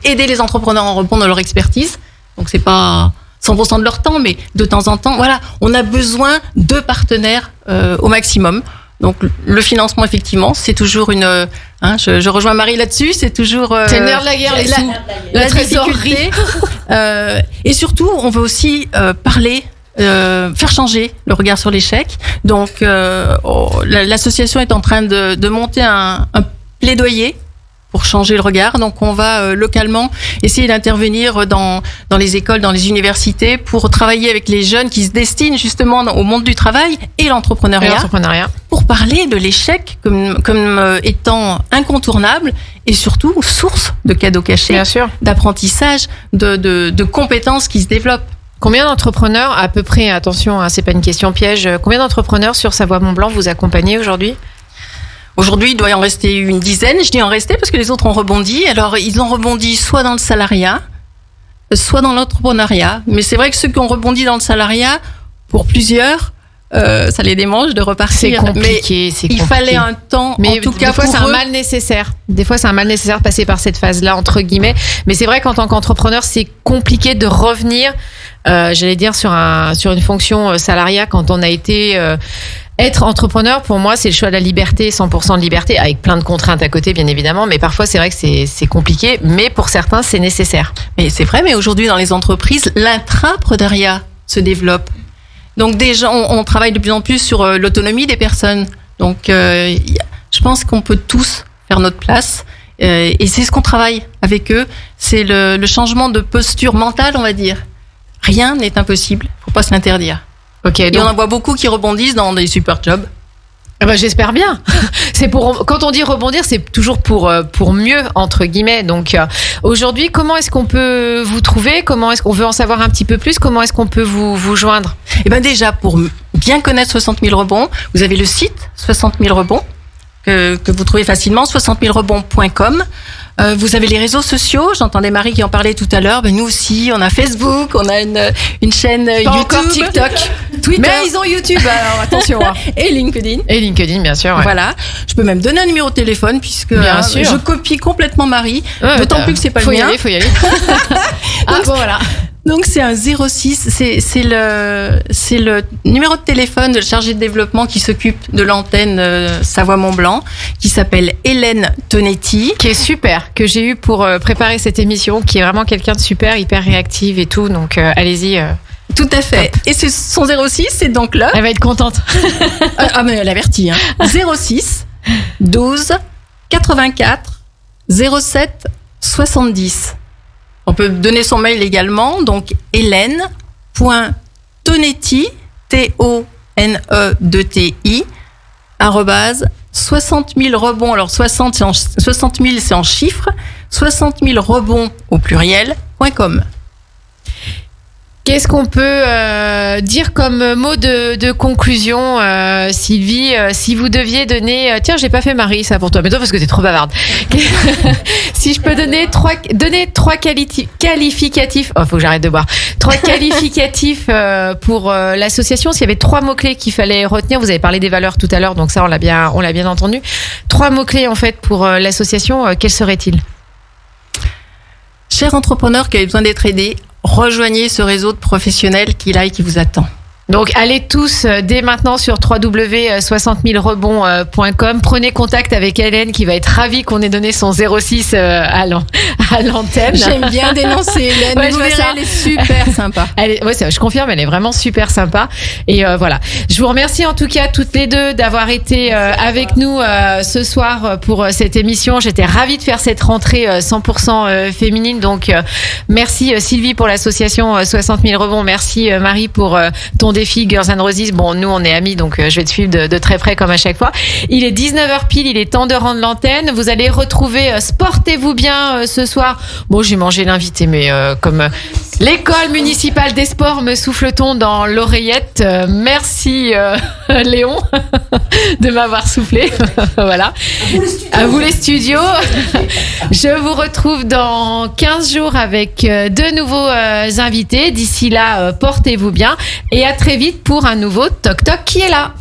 aider les entrepreneurs en rebond dans leur expertise. Donc c'est pas 100% de leur temps, mais de temps en temps, voilà, on a besoin de partenaires au maximum. Donc le financement, effectivement, c'est toujours je rejoins Marie là-dessus, c'est toujours c'est le nerf de la guerre, les sous, la difficulté. Et surtout, on veut aussi parler, faire changer le regard sur l'échec. Donc l'association est en train de monter un plaidoyer pour changer le regard. Donc on va localement essayer d'intervenir dans les écoles, dans les universités pour travailler avec les jeunes qui se destinent justement au monde du travail et l'entrepreneuriat. Pour parler de l'échec comme étant incontournable et surtout source de cadeaux cachés, bien sûr, d'apprentissage, de compétences qui se développent. Combien d'entrepreneurs, à peu près, attention, c'est pas une question piège, combien d'entrepreneurs sur Savoie-Mont-Blanc vous accompagnez aujourd'hui ? Aujourd'hui, il doit y en rester une dizaine. Je dis en rester parce que les autres ont rebondi. Alors, ils ont rebondi soit dans le salariat, soit dans l'entrepreneuriat. Mais c'est vrai que ceux qui ont rebondi dans le salariat, pour plusieurs, ça les démange de repartir. C'est compliqué, mais il fallait un temps, mais en tout cas des fois, pour c'est un mal nécessaire. Des fois, c'est un mal nécessaire de passer par cette phase-là, entre guillemets. Mais c'est vrai qu'en tant qu'entrepreneur, c'est compliqué de revenir, j'allais dire, sur une fonction salariat quand on a été... Être entrepreneur, pour moi, c'est le choix de la liberté, 100% de liberté, avec plein de contraintes à côté, bien évidemment. Mais parfois, c'est vrai que c'est compliqué. Mais pour certains, c'est nécessaire. Mais c'est vrai, mais aujourd'hui, dans les entreprises, l'intrapreneuriat se développe. Donc, déjà, on travaille de plus en plus sur l'autonomie des personnes. Donc, je pense qu'on peut tous faire notre place. Et c'est ce qu'on travaille avec eux. C'est le changement de posture mentale, on va dire. Rien n'est impossible. Faut pas se l'interdire. Okay, et on en voit beaucoup qui rebondissent dans des super jobs. J'espère bien. Quand on dit rebondir, c'est toujours pour mieux, entre guillemets. Donc aujourd'hui, comment est-ce qu'on peut vous trouver? Comment est-ce qu'on veut en savoir un petit peu plus? Comment est-ce qu'on peut vous joindre? Déjà, pour bien connaître 60 000 rebonds, vous avez le site 60 000 rebonds que vous trouvez facilement, 60 000rebonds.com. Vous avez les réseaux sociaux, j'entendais Marie qui en parlait tout à l'heure, nous aussi, on a Facebook, on a une chaîne YouTube, encore TikTok, Twitter. Mais ils ont YouTube, alors attention. Et LinkedIn. Et LinkedIn, bien sûr. Ouais. Voilà. Je peux même donner un numéro de téléphone puisque bien sûr. Je copie complètement Marie, d'autant plus que c'est pas le mien. Faut y aller. Voilà. Donc c'est un 06, c'est le numéro de téléphone de le chargé de développement qui s'occupe de l'antenne Savoie-Mont-Blanc, qui s'appelle Hélène Tonetti, qui est super, que j'ai eu pour préparer cette émission, qui est vraiment quelqu'un de super, hyper réactive et tout. Donc allez-y. Tout à fait. Et c'est son 06, c'est donc là. Elle va être contente. Mais elle avertit. 06 12 84 07 70. On peut donner son mail également, donc hélène.tonetti, NEDTI, @60 000 rebonds. Alors 60 000 c'est en chiffres, 60 000 rebonds au pluriel.com. Qu'est-ce qu'on peut dire comme mot de conclusion, Sylvie, si vous deviez donner... tiens, j'ai pas fait Marie, ça pour toi, mais toi parce que t'es trop bavarde. Si je peux donner trois qualificatifs... Oh, faut que j'arrête de boire. 3 qualificatifs pour l'association. S'il y avait 3 mots-clés qu'il fallait retenir, vous avez parlé des valeurs tout à l'heure, donc ça, on l'a bien entendu. 3 mots-clés, en fait, pour l'association, quels seraient-ils ? Cher entrepreneur qui a besoin d'être aidé, rejoignez ce réseau de professionnels qui vous attend. Donc, allez tous dès maintenant sur www.60 000rebonds.com. Prenez contact avec Hélène qui va être ravie qu'on ait donné son 06 à l'antenne. J'aime bien dénoncer Hélène. Ouais, vous verrez, elle est super sympa. Je confirme, elle est vraiment super sympa. Et voilà. Je vous remercie en tout cas toutes les deux d'avoir été avec nous ce soir pour cette émission. J'étais ravie de faire cette rentrée 100% féminine. Donc, merci Sylvie pour l'association 60 000 rebonds. Merci Marie pour ton défi Girls and Roses. Bon, nous on est amis, donc je vais te suivre de très près comme à chaque fois. Il est 19h pile, il est temps de rendre l'antenne. Vous allez retrouver Sportez-vous bien ce soir. Bon, j'ai mangé l'invité, mais comme l'école municipale des sports me souffle-t-on dans l'oreillette. Merci Léon de m'avoir soufflé. Voilà. À vous les studios. Je vous retrouve dans 15 jours avec 2 nouveaux invités. D'ici là, portez-vous bien et à très vite pour un nouveau Toc Toc qui est là.